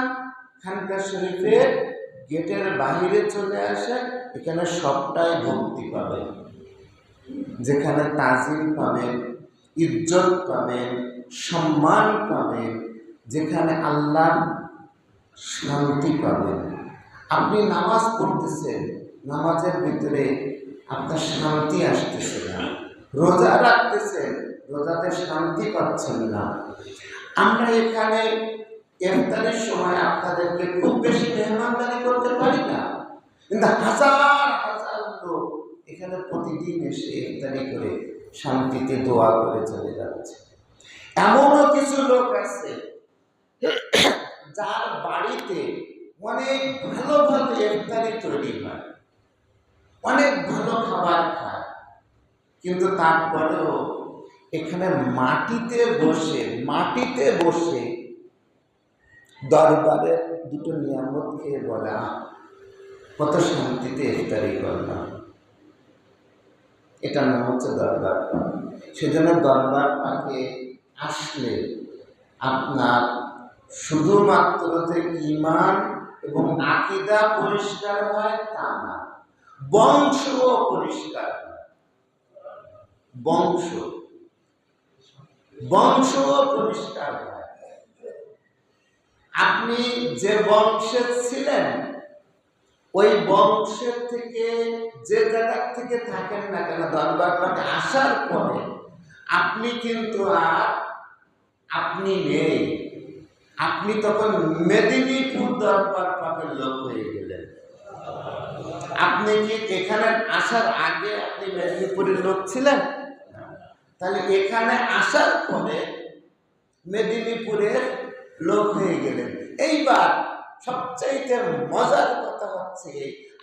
খানকা শরীফের গেটের বাহিরে চলে আসেন। এখানে সবটাই ভক্তি পাবেন, যেখানে তাজিম পাবেন, ইজ্জত পাবেন, সম্মান পাবেন, যেখানে আল্লাহ শান্তি পাবেন। আপনি নামাজ পড়তেছেন, নামাজের ভিতরে আপনার শান্তি আসতেছে না। রোজা রাখতেছেন, রোজাতে শান্তি পাচ্ছেন না। আমরা এখানে ইফতারের সময় আপনাদেরকে খুব বেশি মেহমানদারি করতে পারি না, কিন্তু হাজার হাজার লোক এখানে প্রতিদিন এসে ইফতারি করে শান্তিতে দোয়া করে চলে যাচ্ছে। এমনও কিছু লোক আছে যার বাড়িতে অনেক ভালো ভালো ইফতারি তৈরি হয়, অনেক ভালো খাবার খায়, কিন্তু তারপরেও এখানে মাটিতে বসে দরবারে দুটো নিয়ামত খেয়ে বলা কত শান্তিতে ইফতারি করলাম। এটার নাম হচ্ছে দরবার পাক। সেজন্য দরবার পাকে আসলে আপনার শুধুমাত্র যে ঈমান এবং আকীদা পরিষ্কার হয় তা না, বংশও পরিষ্কার হয়। বংশও পরিষ্কার হয়। আপনি যে বংশের ছিলেন, ওই বংশের থেকে যে জায়গার থেকে থাকেন না কেন, দরবার পাকে আসার পরে আপনি কিন্তু আর আপনি নেই। আপনি তখন মেদিনীপুর দরবার পাকের লোক হয়ে গেলেন। আপনি কি এখানে আসার আগে আপনি মেদিনীপুরের লোক ছিলেন? তাহলে এখানে আসার পরে মেদিনীপুরের লোক হয়ে গেলেন। এইবার সবচাইতে মজার কথা হচ্ছে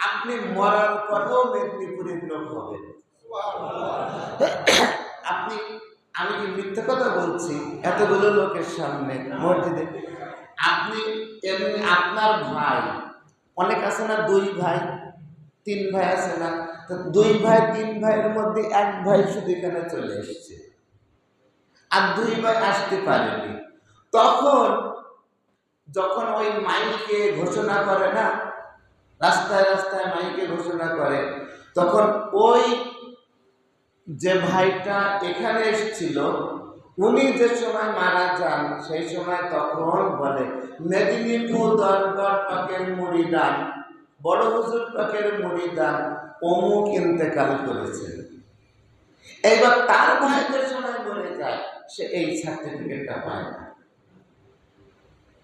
আপনি মরার পরেও মেদিনীপুরের লোক হবেন। আমি কি মিথ্যা কথা বলছি? এতগুলো লোকের সামনে মসজিদে আপনি এমনি আপনার ভাই অনেক আছে না, 2 ভাই 3 ভাই আছে না, তো 2 ভাই 3 ভাইয়ের মধ্যে 1 ভাই শুধু এখানে চলে এসেছে, আর 2 ভাই আসতে পারেনি। যখন ওই মাইকে ঘোষণা করে না, রাস্তায় রাস্তায় মাইকে ঘোষণা করে, তখন ওই যে ভাইটা এখানে এসেছিল উনি যে সময় মারা যান, সেই সময় তখন বলে মেদিনীপুর দরবার পাকের মুরিদান, বড় হুজুর পাকের মুরিদান অমুক ইন্তেকাল করেছেন। এইবার তার ভাইদের সময় মরে যায়, সে এই সার্টিফিকেটটা পায় না।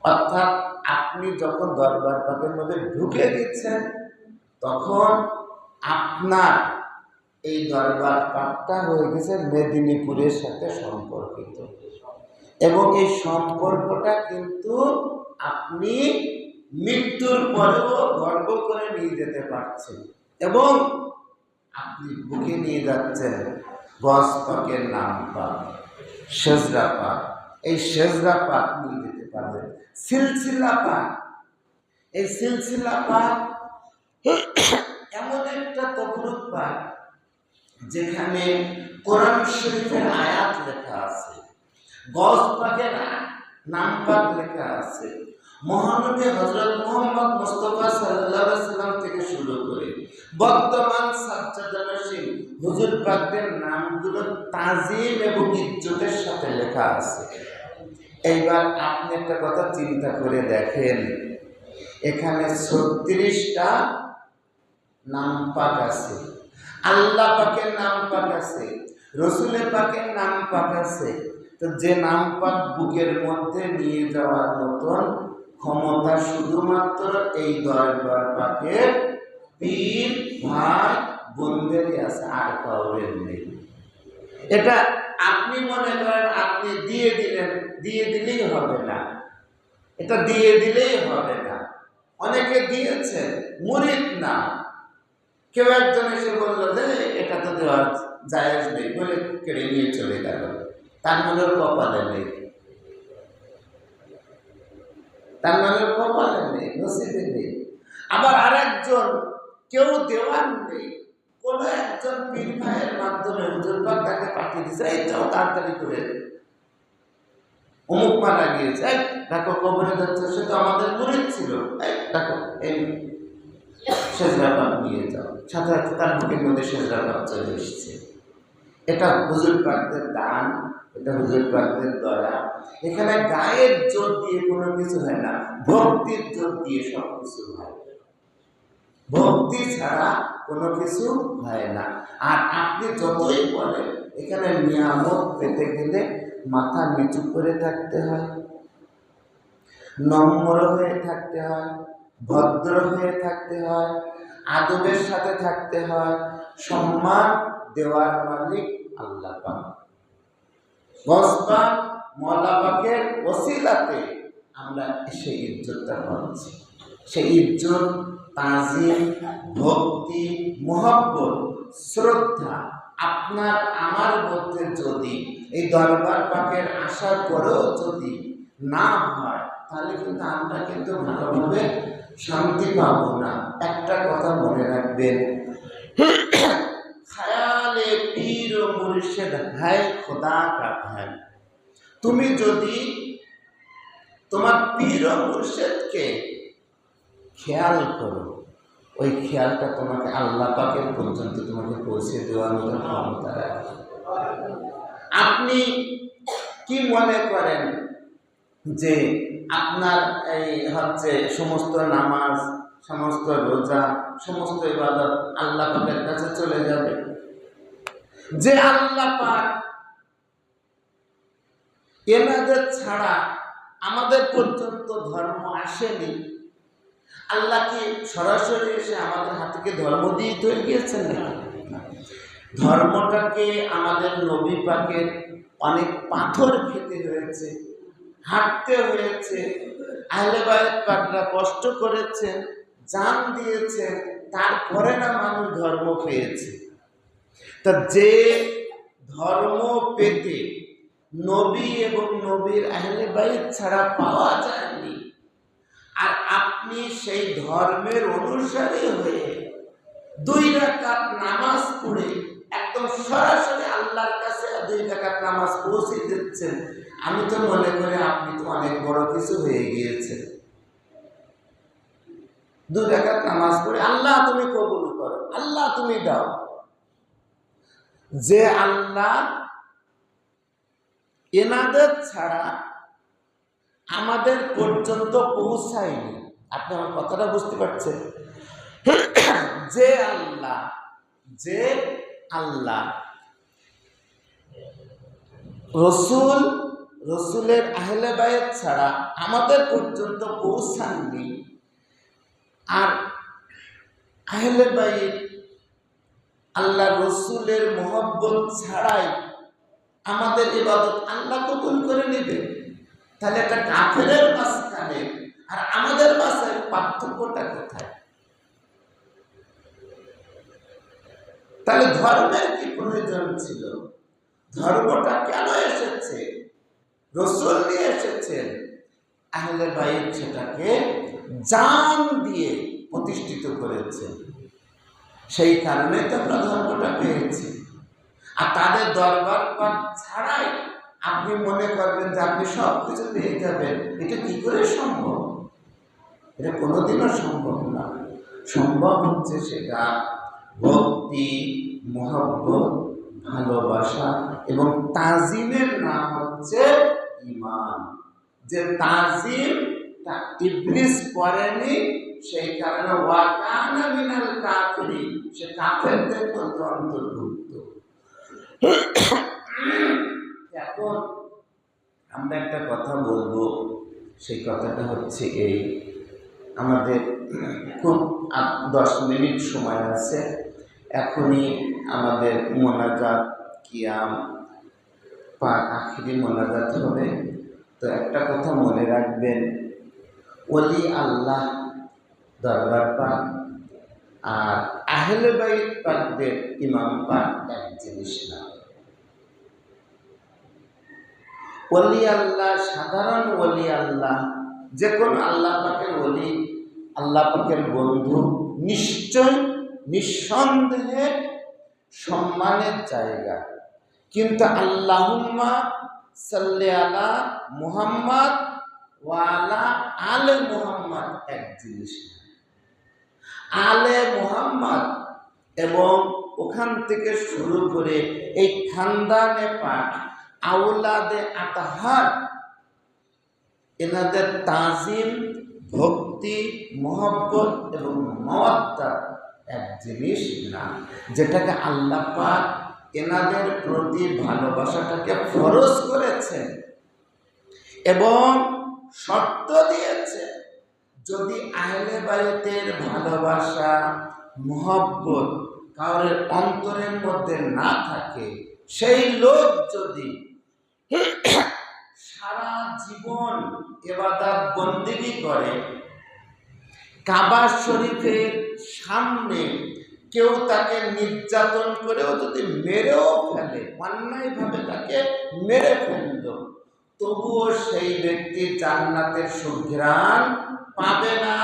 অর্থাৎ আপনি যখন দরবার পাকের মধ্যে ঢুকে গেছেন, তখন আপনার এই দরবার পাকটা হয়ে গেছে মেদিনীপুরের সাথে সম্পর্কিত, এবং এই সম্পর্কটা কিন্তু আপনি মৃত্যুর পরেও গর্ব করে নিয়ে যেতে পারছেন, এবং আপনি বুকে নিয়ে যাচ্ছেন গস পাকের নাম পাক, সেজরা পাক। এই সেজরা পাক নিয়ে যেতে পারবেন, সিলসিলা পাক এই সিলসিলা পাক এমন একটা তবরুক পাক যেখানে কোরআন শরীফের আয়াত লেখা আছে, গজ পাকের নাম পাক লেখা আছে, মহানবী হযরত মুহাম্মদ মুস্তাফা সাল্লাল্লাহু আলাইহি সাল্লাম থেকে শুরু করে বর্তমান সাজ্জাদানশীন হুজুর পাকদের নামগুলো তাজিম এবং ইজ্জতের সাথে লেখা আছে। এইবার আপনি একটা কথা চিন্তা করে দেখেন, এখানে 36টা নাম পাক আছে, আল্লাহ পাকের নাম পাক আছে, রসুলের পাকের নাম পাক আছে। তো যে নাম পাক বুকের মধ্যে নিয়ে যাওয়ার মতন ক্ষমতা শুধুমাত্র এই দরবার পাকের পীর ভাই বোনদেরই আছে, আর কাউরের নেই। এটা আপনি মনে করেন আপনি দিয়ে দিলেন, দিয়ে দিলেই হবে না, এটা দিয়ে দিলেই হবে না। অনেকে দিয়েছেন, মুরিদ না। কেউ একজন এসে বলল যে এটা তো দেওয়া জায়েজ নেই বলে কেড়ে নিয়ে চলে গেল, তার মানে কপালে নেই, তার মানে কপালে নেই, নসিবে নেই। আবার আরেকজন কেউ দেওয়ার নেই, কোন একজন পীর ভাইয়ের মাধ্যমে হুজুর পাক তাকে পাঠিয়ে দিয়েছে, এই যাও তাড়াতাড়ি করে অমুক মারা গিয়েছে, দেখো কবরে যাচ্ছে, সে তো আমাদের মুরিদ ছিল, দেখো এই সেজদা পাক নিয়ে যাও, সাথে সাথে তার বুকের মধ্যে সেজদা পাক চলে এসেছে। এটা হুজুর পাকদের দান, এটা হুজুর পাকদের দয়া। এখানে গায়ের জোর দিয়ে কোনো কিছু হয় না, ভক্তির জোর দিয়ে সব কিছু হয়। ভক্তি ছাড়া কোনো কিছু হয় না। আর আপনি যতই বলেন, এখানে নিয়ামত পেতে গেলে মাথা নিচু করে থাকতে হয়, নম্র হয়ে থাকতে হয়, ভদ্র হয়ে থাকতে হয়, আদবের সাথে থাকতে হয়। সম্মান দেওয়ার মালিক আল্লাহ পাক। গসবা মওলা পাকের ওসিলাতে আমরা সেই ইজ্জতটা পাচ্ছি। সেই ইজ্জত, তাজিম, ভক্তি, মহব্বত, শ্রদ্ধা আপনার আমার মধ্যে যদি এই দরবার পাকের আসার পরেও যদি না হয়, তাহলে কিন্তু আমরা কিন্তু ভালোভাবে শান্তি পাবো না। একটা কথা মনে রাখবেন, খায়ালে পীর ও মুর্শিদ হ্যায় খোদা কা ঘর। তুমি যদি তোমার পীর ও মুর্শিদকে খেয়াল করো, ওই খেয়ালটা তোমাকে আল্লাহ পাকের পর্যন্ত তোমাকে পৌঁছে দেওয়ার মতো ক্ষমতা রাখে। আপনি কি মনে করেন যে আপনার এই হচ্ছে সমস্ত নামাজ, সমস্ত রোজা, সমস্ত ইবাদত আল্লাহ পাকের কাছে চলে যাবে? যে আল্লাহ পাক এনাদের ছাড়া আমাদের পর্যন্ত ধর্ম আসেনি, আল্লাহ কি সরাসরি এসে আমাদের হাতে ধর্ম দিয়ে তৈরি গিয়েছেন না? ধর্মটাকে আমাদের নবী পাকের অনেক পাথর খেতে হয়েছে, হাঁটতে হয়েছে, আহলে বায়ত পাকরা কষ্ট করেছেন, জান দিয়েছেন, তারপরে না মানুষ ধর্ম পেয়েছে। তা যে ধর্ম পেতে নবী এবং নবীর আহলে বায়ত ছাড়া পাওয়া যায়নি, আর আপনি সেই ধর্মের অনুসারী হয়ে 2 রাকাত নামাজ পড়ে একদম সরাসরি আল্লাহর কাছে 2 রাকাত নামাজ পৌঁছে দিচ্ছেন, আমি তো মনে করি আপনি তো অনেক বড় কিছু হয়ে গিয়েছেন। 2 রাকাত নামাজ পড়ে আল্লাহ তুমি কবুল করো, আল্লাহ তুমি দাও। যে আল্লাহ এনাদের ছাড়া আমাদের পর্যন্ত পৌঁছায়নি, আপনি আমার কথাটা বুঝতে পারছেন? যে আল্লাহ রসুলের আহলে বায়ত ছাড়া আমাদের পর্যন্ত পৌঁছাননি, আর আহলে বায়ত আল্লাহ রসুলের মহব্বত ছাড়াই আমাদের ইবাদত আল্লাহ কবুল করে নেবে, তাহলে একটা কাফেরের মাঝখানে আর আমাদের মাঝে পার্থক্যটা কোথায়? তাহলে ধর্মের কি প্রয়োজন ছিল? ধর্মটা কেন এসেছে? রসুল নিয়ে এসেছেন, আহলে বাইত সেটাকে জান দিয়ে প্রতিষ্ঠিত করেছে। সেই কারণে তো আমরা ধর্মটা পেয়েছি। আর তাদের দরবার পাঠ ছাড়াই আপনি মনে করবেন যে আপনি সব কিছু পেয়ে যাবেন, এটা কি করে সম্ভব? এটা কোনোদিনও সম্ভব না। সম্ভব হচ্ছে সেটা ভক্তি, মহব্বত, ভালোবাসা এবং তাজিমের নাম হচ্ছে ঈমান। যে তাজিম তা ইবলিস করেনি, সেই কারণে ওয়াকানা মিনাল কাফিরিন, সে কাফেরদের মধ্যে অন্তর্ভুক্ত। এখন আমরা একটা কথা বলবো, সেই কথাটা হচ্ছে এই, আমাদের খুব 10 মিনিট সময় আছে, এখনই আমাদের মোনাজাত কিয়াম পাক আখিরি মোনাজাত হবে। তো একটা কথা মনে রাখবেন, ওলি আল্লাহ দরবার পাক আর আহলে বাইত পাকদের ইমাম পাক এক জিনিস না। ওলি আল্লাহ, সাধারণ ওলি আল্লাহ, যে কোনো আল্লাহ পাকের ওলি, আল্লাহ পাকের বন্ধু নিশ্চয় নিঃসন্দেহে সম্মানের জায়গা, কিন্তু আল্লাহুম্মা সাল্লি আলা মুহাম্মদ ওয়া আলা আলে মুহাম্মদ এক জিনিস। আলে মুহাম্মদ এবং ওখান থেকে শুরু করে এই খানদানে পাক আওলাদে আতাহার, এনাদের তাজিম, ভক্তি, মহব্বত এবং মাওয়াদ্দাত এক জিনিস না, যেটাকে আল্লাহ পাক এনাদের প্রতি ভালোবাসাটাকে ফরজ করেছেন এবং শর্ত দিয়েছে, যদি আহলে বাইতের ভালোবাসা, মহব্বত কারোর অন্তরের মধ্যে না থাকে, সেই লোক যদি সারা জীবন ইবাদত বন্দেগী করে, কাবা শরীফের সামনে কেউ তাকে নির্যাতন করেও যদি মেরেও ফেলে, অন্যায়ভাবে তাকে মেরে ফেলল, তবুও সেই ব্যক্তি জান্নাতের সুঘ্রাণ পাবে না,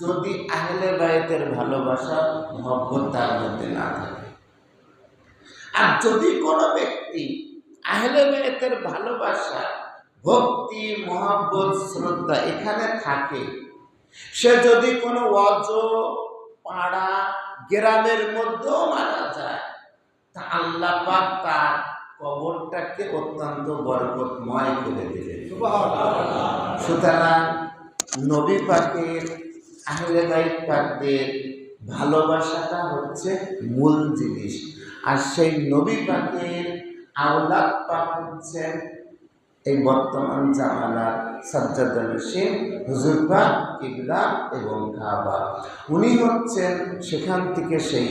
যদি আহলে বাইতের ভালোবাসা, মহব্বত তার মধ্যে না থাকে। আর যদি কোনো ব্যক্তি আহলে বাইতের ভালোবাসা, ভক্তি, মহব্বত, শ্রদ্ধা এখানে থাকে, সে যদি কোনো অজ পাড়া গ্রামের মধ্যেও মারা যায়, তা আল্লাহ পাক তার কবরটাকে অত্যন্ত বরকতময় করে দিলেন। সুতরাং নবী পাকের, আহলে বাইত পাকদের ভালোবাসাটা হচ্ছে মূল জিনিস। আর সেই নবী পাকের আওলাদ পাক হচ্ছেন এই বর্তমান জামানার সাজ্জাদুল নসীম হুজুর পাক, কিবলা এবং কাবা। উনি হচ্ছেন সেখান থেকে সেই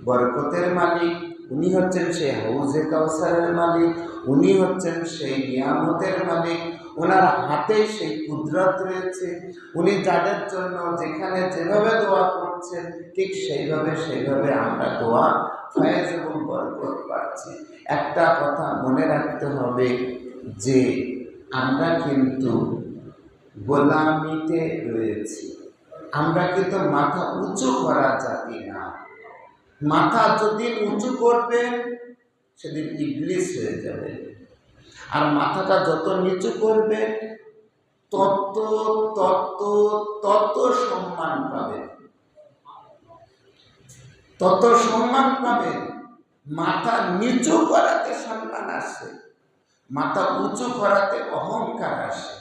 বরকতের মালিক, উনি হচ্ছেন সেই হাউজে কাউসারের মালিক, উনি হচ্ছেন সেই নিয়ামতের মালিক, ওনার হাতে সেই কুদরত রয়েছে। উনি যাদের জন্য যেখানে যেভাবে দোয়া করছেন, ঠিক সেইভাবে আমরা দোয়া, ফয়েজ এবং বরকত পাচ্ছি। একটা কথা মনে রাখতে হবে যে আমরা কিন্তু গোলামিতে রয়েছি, আমরা কিন্তু মাথা উঁচু করা জাতি না। মাথা যেদিন উঁচু করবেন সেদিন ইবলিস হয়ে যাবে, আর মাথাটা যত নিচু করবে তত তত তত সম্মান পাবে, তত সম্মান পাবে। মাথা নিচু করাতে সম্মান আসে, মাথা উঁচু করাতে অহংকার আসে।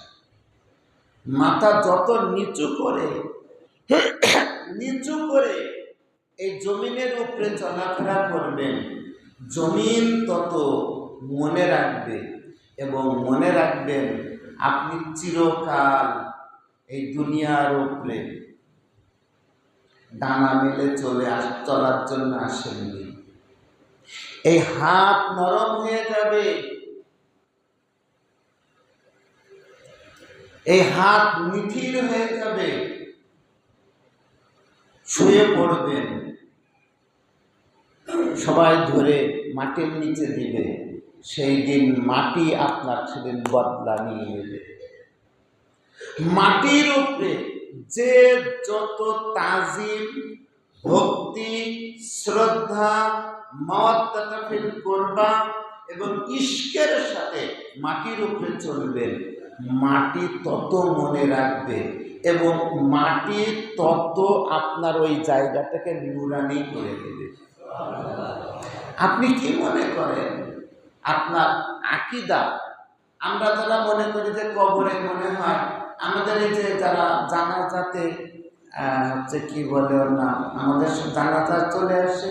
মাথা যত নিচু করে এই জমিনের উপরে চলাফেরা করবেন, জমিন তত মনে রাখবে, এবং মনে রাখবেন আপনি চিরকাল এই দুনিয়ার উপরে ডানা মেলে চলার জন্য আসেননি। এই হাত নরম হয়ে যাবে, এই হাত নিথির হয়ে যাবে, শুয়ে পড়বেন, সবাই ধরে মাটির নিচে দিবে, সেই দিন মাটি আপনার সেদিন বদলা নিয়ে নেবে। মাটির উপরে যে যত তাজিম, ভক্তি, শ্রদ্ধা, মাওয়াদ্দাতা ফিল কুরবা এবং ইশকের সাথে মাটির উপরে চলবেন, মাটি তত মনে রাখবে এবং মাটি তত আপনার ওই জায়গাটাকে নুরানি করে দেবে। আপনি কি মনে করেন আপনার আকীদা? আমরা যারা মনে করি যে কবরে মনে হয় আমাদের এই যে যারা জানাজাতে হচ্ছে কি বলে ওর নাম, আমাদের জানাজা চলে আসে,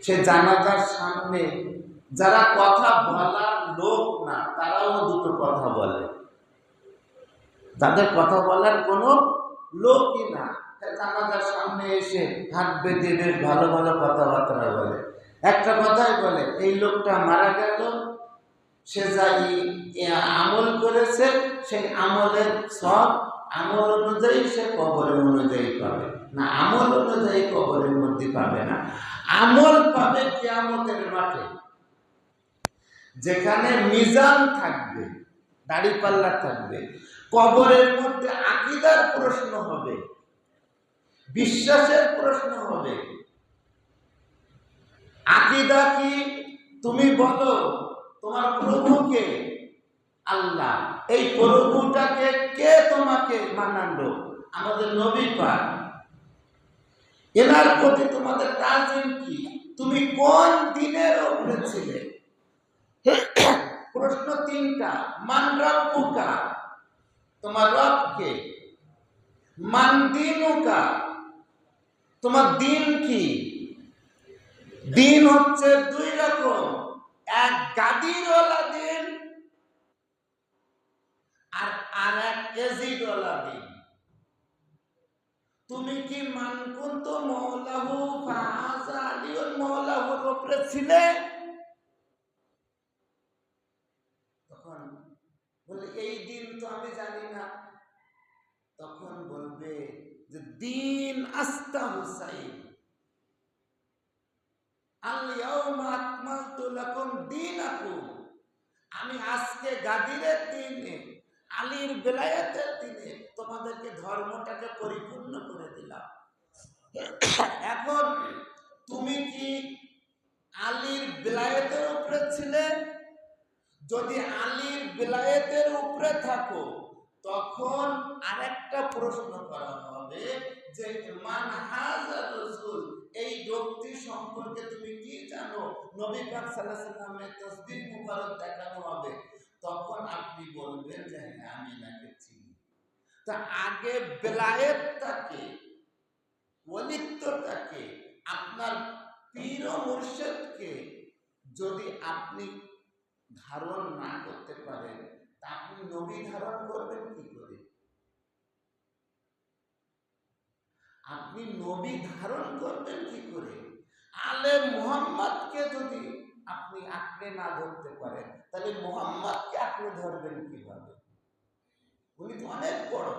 সে জানাজার সামনে যারা কথা বলার লোক না তারাও দুটো কথা বলে, যাদের কথা বলার কোনো লোকই না জানাজার সামনে এসে হাত বেঁধে বেশ ভালো ভালো কথাবার্তা বলে। একটা কথাই বলে, এই লোকটা মারা গেল, সে যা আমল করেছে সেই আমলের সব আমল অনুযায়ী সে কবরের অনুযায়ী পাবে না, আমল অনুযায়ী কবরের মধ্যে পাবে না। আমল পাবে কিয়ামতের মাঠে, যেখানে মিজান থাকবে, দাড়িপাল্লা থাকবে। কবরের মধ্যে আকীদার প্রশ্ন হবে, বিশ্বাসের প্রশ্ন হবে। আকীদা কি? তুমি বলো তোমার প্রভুকে আল্লাহ, এই প্রভুটাকে কে তোমাকে মানালো? আমাদের নবী পাক। এনার প্রতি তোমাদের তাজিম কি? তুমি কোন দিনের উপরে ছিলে? প্রশ্ন তিনটা। মান রাব্বুকা, তোমার রব কে? মান দীনুকা, তোমার দিন কি? দিন হচ্ছে দুই রকম, এক গাদিরওয়ালা দিন আর এক এজিদওয়ালা দিন। তুমি কি মান কুনতু মাওলাহু ফাহাযা আলিয়ুন মাওলাহুর উপরে ছিলে? তখন বলে এই দিন তো আমি জানি না। তখন বলবে যে দিন আস্তা হুসাইন, আল ইয়াউমা আকমালতু লাকুম দীনাকুম, আমি আজকে গাদিরের দিনে, আলীর বেলায়েতের দিনে তোমাদেরকে ধর্মটাকে পরিপূর্ণ করে দিলাম। এখন তুমি কি আলীর বেলায়েতের উপরে ছিলে? যদি আলীর বেলায়েতের উপরে থাকো তখন আরেকটা প্রশ্ন করা হবে যে মান হাযা রাসূল, এই ব্যক্তি সম্পর্কে তুমি কি জানো? নবী পাক সাল্লাল্লাহু আলাইহি ওয়াসাল্লামের তাসবিহ মুবারক দেখানো হবে, তখন আপনি বলবেন যে হ্যাঁ আমি এনাকে চিনি। তা আগে বেলায়েতটাকে, ওলিত্বটাকে, আপনার পীর ও মুর্শিদকে যদি আপনি ধারণ না করতে পারেন তা আপনি নবী ধারণ করবেন কি করে? আপনি নবী ধারণ করবেন কি করে? আলে মুহাম্মদকে যদি আপনি আঁকড়ে না ধরতে পারেন তাহলে মুহাম্মদকে আঁকড়ে ধরবেন কিভাবে? উনি তো অনেক বড়।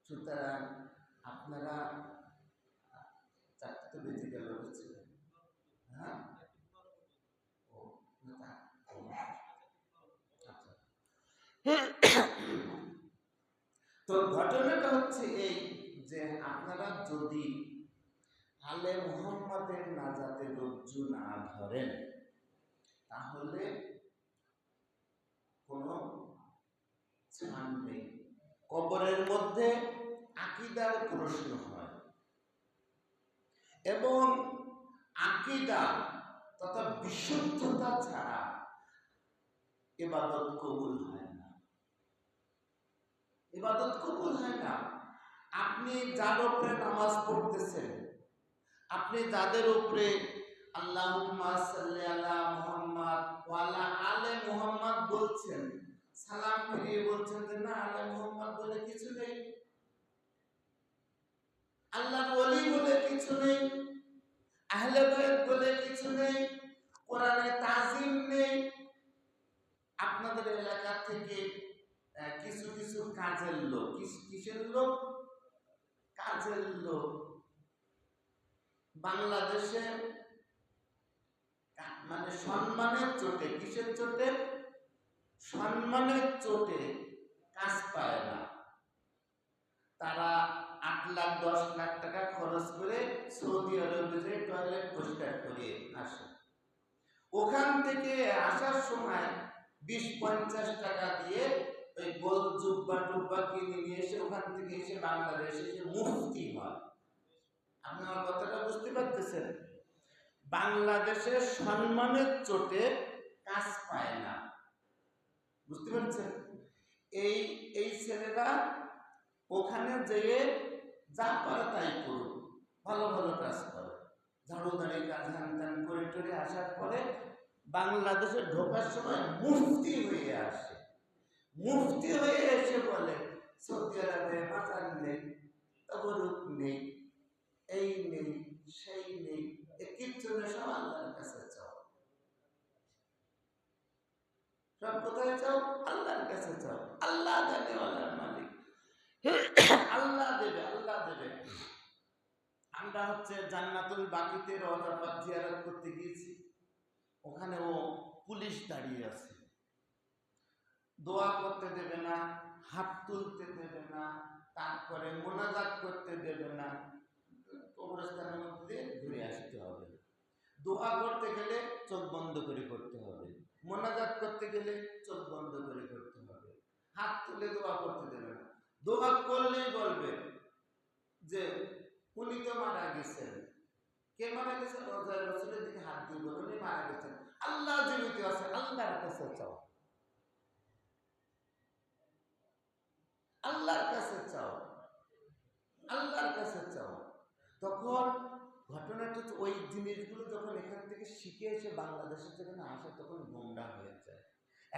সুতরাং আপনারা চারটে বেজে গেল, বুঝছিলেন? হ্যাঁ, তো ঘটনাটা হচ্ছে এই যে আপনারা যদি আলে মুহাম্মাদের নাজাতে রজ্জু না ধরেন তাহলে কোনো ছাড় নেই। কবরের মধ্যে আকীদার প্রশ্ন হয় এবং আকীদা তথা বিশুদ্ধতা ছাড়া ইবাদত কবুল হয় না। ইবাদত কবুল হয় না। আপনি যার উপরে নামাজ পড়তেছেন, আপনি যাদের উপরে আল্লাহুম্মা সাল্লি আলা মুহাম্মাদ ওয়া আলা আলে মুহাম্মাদ বলছেন, সালাম ফিরিয়ে বলছেন যে না আলে মুহাম্মাদ বলে কিছু নেই, আল্লাহর ওলি বলে কিছু নেই, আহলে বাইত বলে কিছু নেই, কোরআনে তাজিম নেই। আপনাদের এলাকা থেকে কিছু কিছু কাজের লোক, কিসের লোক? কাজের লোক বাংলাদেশে মানে সম্মানের চোটে, কিসের চোটে? সম্মানের চোটে কাজ পায় না। তারা 8 লাখ 10 লাখ টাকা খরচ করে সৌদি আরবে যে টয়লেট পরিষ্কার করে আসে, ওখান থেকে আসার সময় 20-50 টাকা দিয়ে ওই গোল জুব্বা টুব্বা কিনে নিয়ে এসে ওখান থেকে এসে বাংলাদেশে এসে মুফতি হয়। আপনি আমার কথাটা বুঝতে পারতেছেন? বাংলাদেশের সম্মানের চোটে কাজ পায় না, বুঝতে পারছেন? এই এই ছেলেরা ওখানে যেয়ে যা পারে তাই করুক, ভালো ভালো কাজ করে, ঝাড়ু দাঁড়িয়ে কাজ হান করে টরে আসার পরে বাংলাদেশে ঢোকার সময় মুফতি হয়ে আসে। মুফতি হয়ে এসে বলে সৌদি আরবে মাজার নেই, তবরুক নেই, এই নেই সেই নেই, কিচ্ছু না, সব আল্লাহর কাছে চাও। সব কোথায় চাও? আল্লাহর কাছে চাও। আল্লাহ জানে, আল্লাহর মালিক, আল্লাহ দেবে, আল্লাহ দেবে। আমরা জান্নাতুল বাকিতে রওজা পাক জিয়ারত করতে গিয়েছি, ওখানেও পুলিশ দাঁড়িয়ে আছে, দোয়া করতে দেবে না, হাত তুলতে দেবে না, তারপরে মোনাজাত করতে দেবে না, কবরস্থানের মধ্যে ঘুরে আসতে হবে। দোয়া করতে গেলে চোখ বন্ধ করে করতে হবে, মোনাজাত করতে গেলে চোখ বন্ধ করে করতে হবে, হাত তুলে দোয়া করতে দেবে না। দোয়া করলেই বলবে যে উনি তো মারা গেছেন। কে মারা গেছেন? রাসূলের দিকে হাত দিয়ে বলে উনি মারা গেছেন। আল্লাহ জীবিত আছে, আল্লাহর কাছে চাও, আল্লাহর কাছে চাও, আল্লাহর কাছে চাও। তখন ঘটনাটা ওই জিনিসগুলো যখন এখান থেকে শিখে এসে বাংলাদেশের যেখানে আসে তখন গোমরা হয়ে যায়।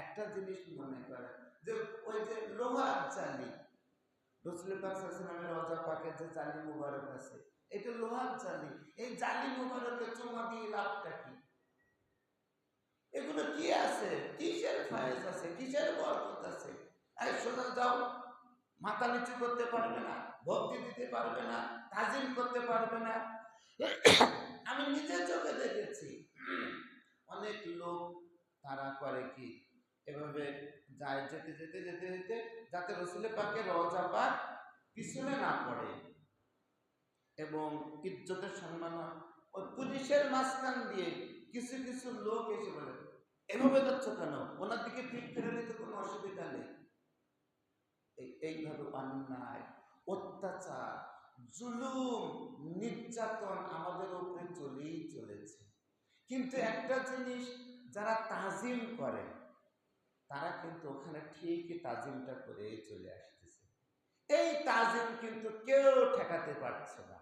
একটা জিনিস মনে করে যে ওই যে লোহার জালি, রাসূল পাক সাল্লাল্লাহু আলাইহি ওয়াসাল্লামের রওজা পাকের যে জালি মুবারক আছে, এটা লোহার জালি। এই জালি মুবারকে চুমা দিয়ে লাভটা কি? এগুলো কি আছে? কিসের ফায়েজ আছে? কিসের বরকত আছে? আর সোজা যাও, মাথা নিচু করতে পারবে না, ভক্তি দিতে পারবে না, তাজিম করতে পারবে না। আমি নিজের চোখে দেখেছি অনেক লোক তারা করে কি, এভাবে যায় যেতে যেতে যেতে যেতে যাতে রাসূলের পাকের রওজা পাক পিছনে না পড়ে এবং ইজ্জতের সম্মান হয়, ওই পুলিশের মাঝখান দিয়ে কিছু কিছু লোক এসে বলে এভাবে যাচ্ছ কেন, ওনার দিকে ঠিক ফিরে নিতে কোনো অসুবিধা নেই। এইভাবে অন্যায়, অত্যাচার, জুলুম, নির্যাতন আমাদের উপরে চলেই চলেছে। কিন্তু একটা জিনিস, যারা তাজিম করে তারা কিন্তু ওখানে ঠিকই তাজিমটা করেই চলে আসতেছে। এই তাজিম কিন্তু কেউ ঠেকাতে পারছে না,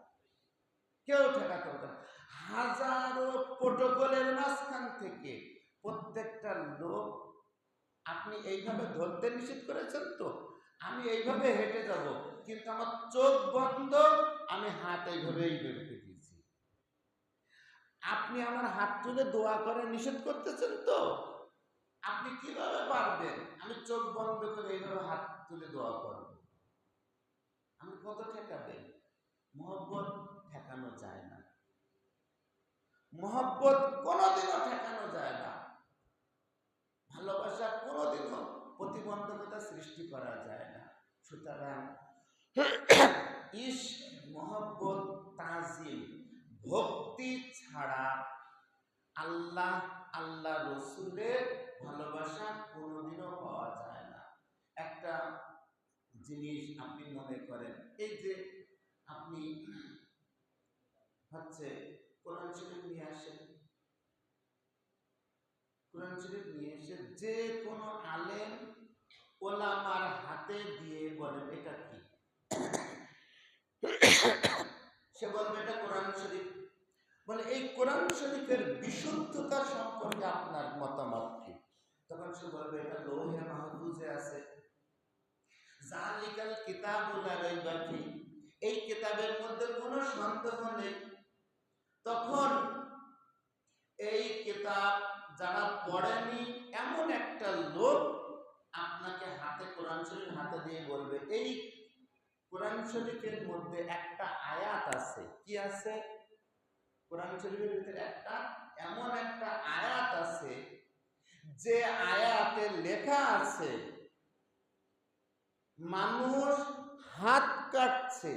কেউ ঠেকাতে পারছে না। হাজারো প্রোটোকলের মাঝখান থেকে প্রত্যেকটা লোক, আপনি এইভাবে ধরতে নিষেধ করেছেন তো, আমি এইভাবে হেঁটে যাব, কিন্তু আমার চোখ বন্ধ, আমি হাত এইভাবেই বেরোতে দিয়েছি। আপনি আমার হাত তুলে দোয়া করে নিষেধ করতেছেন তো, আপনি কিভাবে পারবেন আমি চোখ বন্ধ করে এইভাবে হাত তুলে দোয়া করব? আমি কত ঠেকাবেন? মহব্বত ঠেকানো যায় না, মহব্বত কোনোদিনও ঠেকানো যায় না, ভালোবাসা কোনোদিনও প্রতিবন্ধকতা সৃষ্টি করা যায় না। সুতরাং ইশক, মহব্বত, তাজিম, ভক্তি ছাড়া আল্লাহ আল্লাহ রসুলের ভালোবাসা কোনোদিনও পাওয়া যায় না। একটা জিনিস আপনি মনে করেন, এই যে আপনি কোরআন শরীফ নিয়ে আসেন, কোরআন শরীফ নিয়ে এসে যে কোনো আলেম ওলামার হাতে দিয়ে বলেন এটা কি, সে বলবে এটা কোরআন শরীফ। বলে এই কোরআন শরীফের বিশুদ্ধতা সম্পর্কে আপনার মতামত কি? তখন সে বলবে এটা লৌহে মাহফুজে আছে, যালিকাল কিতাবুল লা রাইবা ফীহ, এই কিতাবের মধ্যে কোনো সন্দেহ নেই। তখন এই কিতাব যারা পড়েনি এমন একটা লোক আপনাকে হাতে কোরআন শরীফ হাতে দিয়ে বলবে এই কোরআন শরীফের মধ্যে একটা আয়াত আছে। কি আছে? কোরআন শরীফের ভিতরে একটা এমন একটা আয়াত আছে যে আয়াতে লেখা আছে মানুষ হাত কাটছে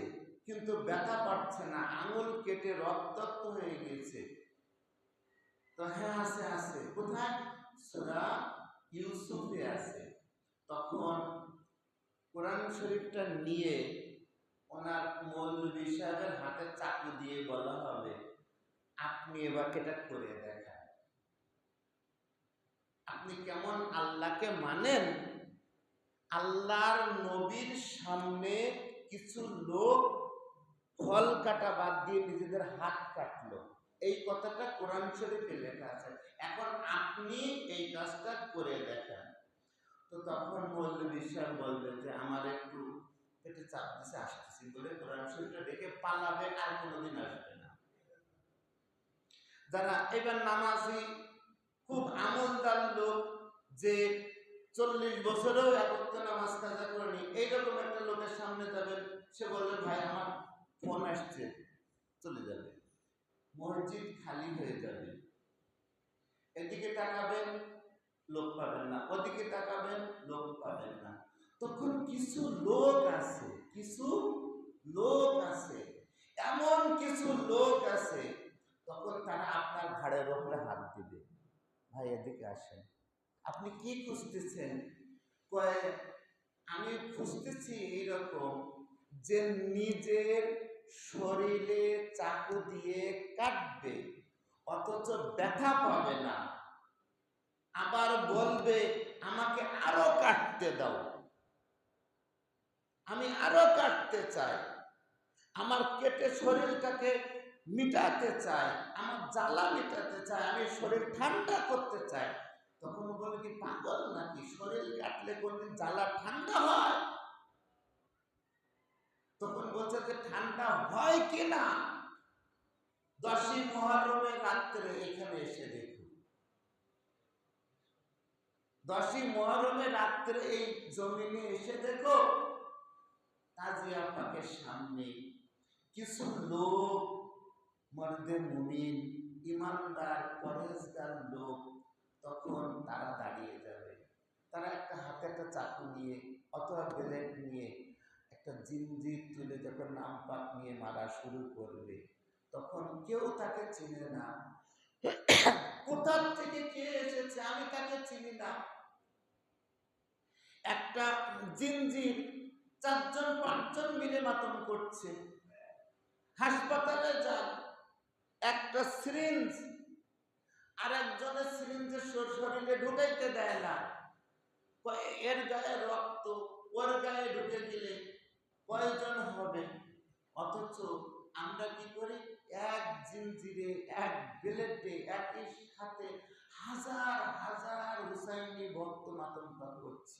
কিন্তু ব্যথা পাচ্ছে না, আঙুল কেটে রক্তাক্ত হয়ে গেছে, তো হ্যাঁ আছে আছে। কোথায়? সূরা ইউসুফে আছে। তখন কোরআন শরীফটা নিয়ে ওনার মৌলভী সাহেবের হাতে চাকু দিয়ে বলা হবে, আপনি এবার এটা করে দেখান, আপনি কেমন আল্লাহকে মানেন। আল্লাহর নবীর সামনে কিছু লোক ফল কাটা বাদ দিয়ে নিজেদের হাত কাটলো, এই কথাটা কোরআন শরীফে লেখা আছে। এখন আপনি এই কাজটা করে দেখান। তো তখন মৌলভী সাহেব বলবে যে আমার একটু পেটে চাপ দিছে, আসতেছি বলে কোরআন শরীফটা রেখে পালাবে, আর কোনোদিন আসবে না। যারা এবার নামাজি খুব আমলদার লোক, যে 40 বছরেও একত্র নামাজ কাজা করেনি, এইরকম একটা লোকের সামনে যাবেন, সে বলবে ভাই আমার ফোন আসছে, চলে যাবে, মসজিদ খালি হয়ে যাবে। এদিকে তাকাবেন, লোক পাবেন না, ওদিকে তাকাবেন, লোক পাবেন না। তখন কিছু লোক আছে, কিছু লোক আছে, এমন কিছু লোক আছে, তখন তারা আপনার ঘাড়ের ওপরে হাত দিবে, ভাই এদিকে আসেন, আপনি কি খুঁজতেছেন? কয় আমি খুঁজতেছি এইরকম যে নিজের শরীরে চাকু দিয়ে কাটবে অথচ ব্যথা পাবে না, আবার বলবে আমাকে আরো কাটতে দাও, আমি আরো কাটতে চাই, আমার কেটে শরীরটাকে মিটাতে চাই, আমার জ্বালা মিটাতে চাই, আমি শরীর ঠান্ডা করতে চাই। তখন বলে কি পাগল নাকি, শরীর কাটলে কোনদিন জ্বালা ঠান্ডা হয়? তখন বলছে যে ঠান্ডা হয় কিনা 10ই মুহররমের রাত্রে এখানে এসে দেখুন। 10ই মুহররমের রাত্রে এই জমিনে এসে দেখো, তাজিয়া পাকের সামনে কিছু লোক, মর্দে মুমিন, ইমানদার, পরেজগার লোক, তখন তারা দাঁড়িয়ে যাবে। তারা একটা হাতে একটা চাকু নিয়ে অথবা ব্লেড নিয়ে একটা জিনজির তুলে যখন নাম পাক নিয়ে মারা শুরু করবে, তখন কেউ তাকে চিনে না, কোথা থেকে কে এসেছে আমি তাকে চিনি না। একটা জিনজির 4 জন 5 জন মিলে মাতম করছে। হাসপাতালে যান, একটা সিরিঞ্জ আর একজনের সিরিঞ্জের শরীরে ঢুকাইতে দেয় না, এর গায়ে রক্ত ওর গায়ে ঢুকে দিলে কয়জন হবে। অথচ আমরা কি করি, এক জিনজিরে, এক ব্লেডে, একই সাথে হাজার হাজার হুসাইনি ভক্ত মাতম পাক করছি।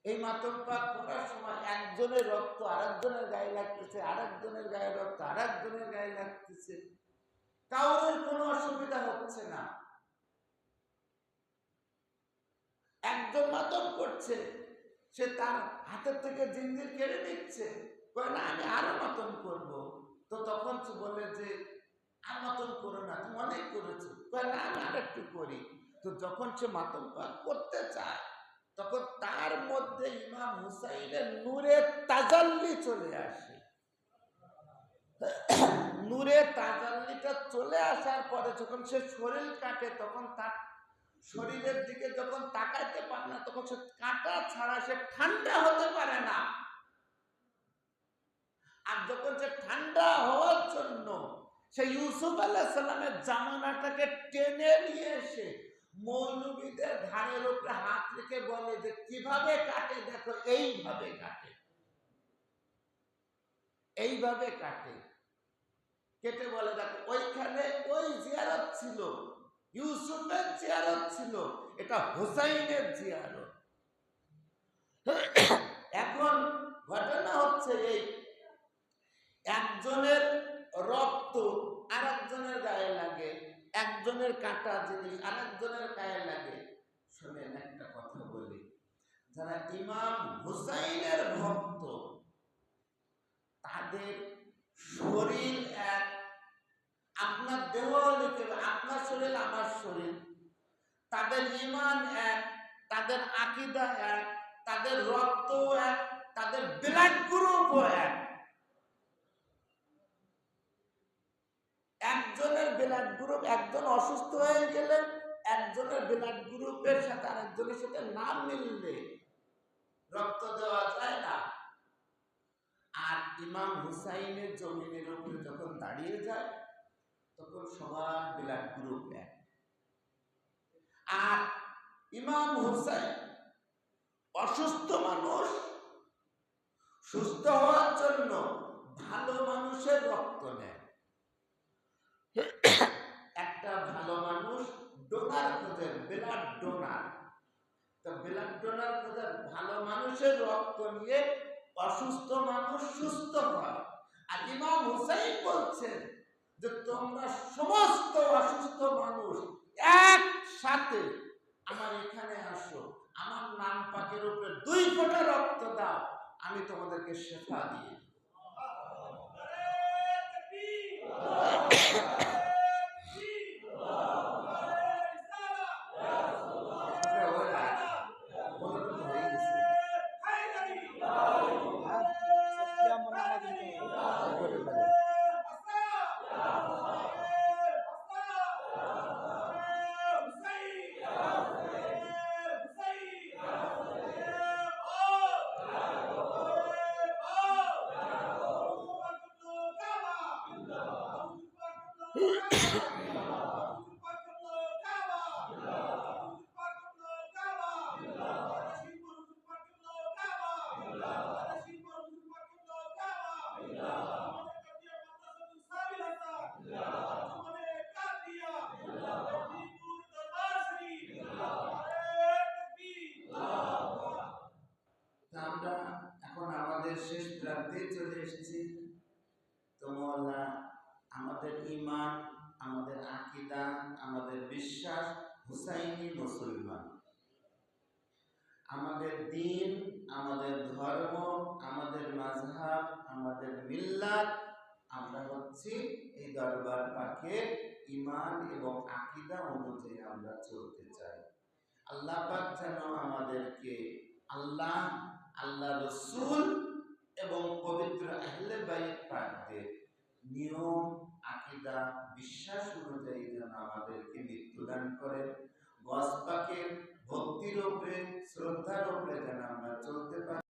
এই মাতম পাক করার সময় একজনের রক্ত আরেকজনের গায়ে লাগতেছে, আরেকজনের গায়ে রক্ত আরেকজনের গায়ে লাগতেছে, কারোর কোনো অসুবিধা হচ্ছে না। একজন মাতম করছে, সে তার হাতের থেকে জিনজির কেড়ে নিচ্ছে, কয় না আমি আরো মাতম করব। তো তখন সে বলে যে আর মাতম করো না, তুমি অনেক করেছো, কয় না আমি আর একটু করি। তো যখন সে মাতম করতে চায়, তখন তার মধ্যে ইমাম হুসাইনের নূরে তাজাল্লি চলে আসে। নূরে তাজাল্লিটা চলে আসার পরে যখন সে শরীর কাটে, তখন তার শরীরের দিকে যখন তাকাইতে পারে না, তখন সে কাটা ছাড়া সে ঠান্ডা হতে পারে না। আর যখন সে ঠান্ডা হওয়ার জন্য সে ইউসুফ আলাইহিস সালামের জামানাটাকে টেনে নিয়ে এসে মৌলবীদের ঘাড়ের উপরে হাত রেখে বলে যে কিভাবে কাটে দেখো, এইভাবে কাটে, এইভাবে কাটে, কেটে বলে দেখো ওইখানে ওই জিয়ারত ছিল, ইউসুফের জিয়ারত ছিল, এটা হুসাইনের জিয়ারত। এখন ঘটনা হচ্ছে এই, একজনের রক্ত আর একজনের গায়ে লাগে, একজনের কাটা জিনিস আর একজনের গায়ে লাগে। শোনেন একটা কথা বলি, যারা ইমাম হুসাইনের ভক্ত তাদের শরীর এক, আপনার দেহ হলে আপনার শরীর আমার শরীর, তাদের ঈমান এক, তাদের আকীদা এক, তাদের রক্ত এক, তাদের ব্লাড গ্রুপও এক। একজনের ব্লাড গ্রুপ, একজন অসুস্থ হয়ে গেলে একজনের ব্লাড গ্রুপের সাথে আরেকজনের সাথে না মিললে রক্ত দেওয়া যায় না। আর ইমাম হুসাইনের জমিনের উপরে যখন দাঁড়িয়ে যায় তখন সবার ব্লাড গ্রুপ এক। আর ইমাম হুসাইন অসুস্থ মানুষ সুস্থ হওয়ার জন্য ভালো মানুষের রক্ত নেয়। একটা ভালো মানুষ ডোনার খোঁজে, ব্লাড ডোনার। তো ব্লাড ডোনার খোঁজে, ভালো মানুষের রক্ত নিয়ে অসুস্থ মানুষ সুস্থ হয়। আর ইমাম হুসাইন বলছেন যে তোমরা সমস্ত অসুস্থ মানুষ একসাথে আমার এখানে আসো, আমার নাম পাকের উপরে 2 ফোঁটা রক্ত দাও, আমি তোমাদেরকে শেফা দিয়ে দেব। আমরা এখন আমাদের শেষ প্রান্তে চলে এসেছি। তো মোল্লা, আমাদের ঈমান, আমাদের আকীদা, আমাদের বিশ্বাস হুসাইনি মুসলমান। আমাদের দ্বীন, আমাদের ধর্ম, আমাদের মাযহাব, আমাদের মিল্লাত, আমরা হচ্ছি এই দরবার পাকে ঈমান এবং আকীদা অনুযায়ী আমরা চলতে চাই। আল্লাহ পাক যেন আমাদেরকে আল্লাহ, আল্লাহ রাসূল এবং পবিত্র আহলে বাইত পাকদের নিয়ম, আকীদা, বিশ্বাস অনুযায়ী যেন আমাদেরকে মৃত্যুদান করেন। গস পাকের ভক্তির উপরে, শ্রদ্ধার উপরে যেন আমরা চলতে পারি।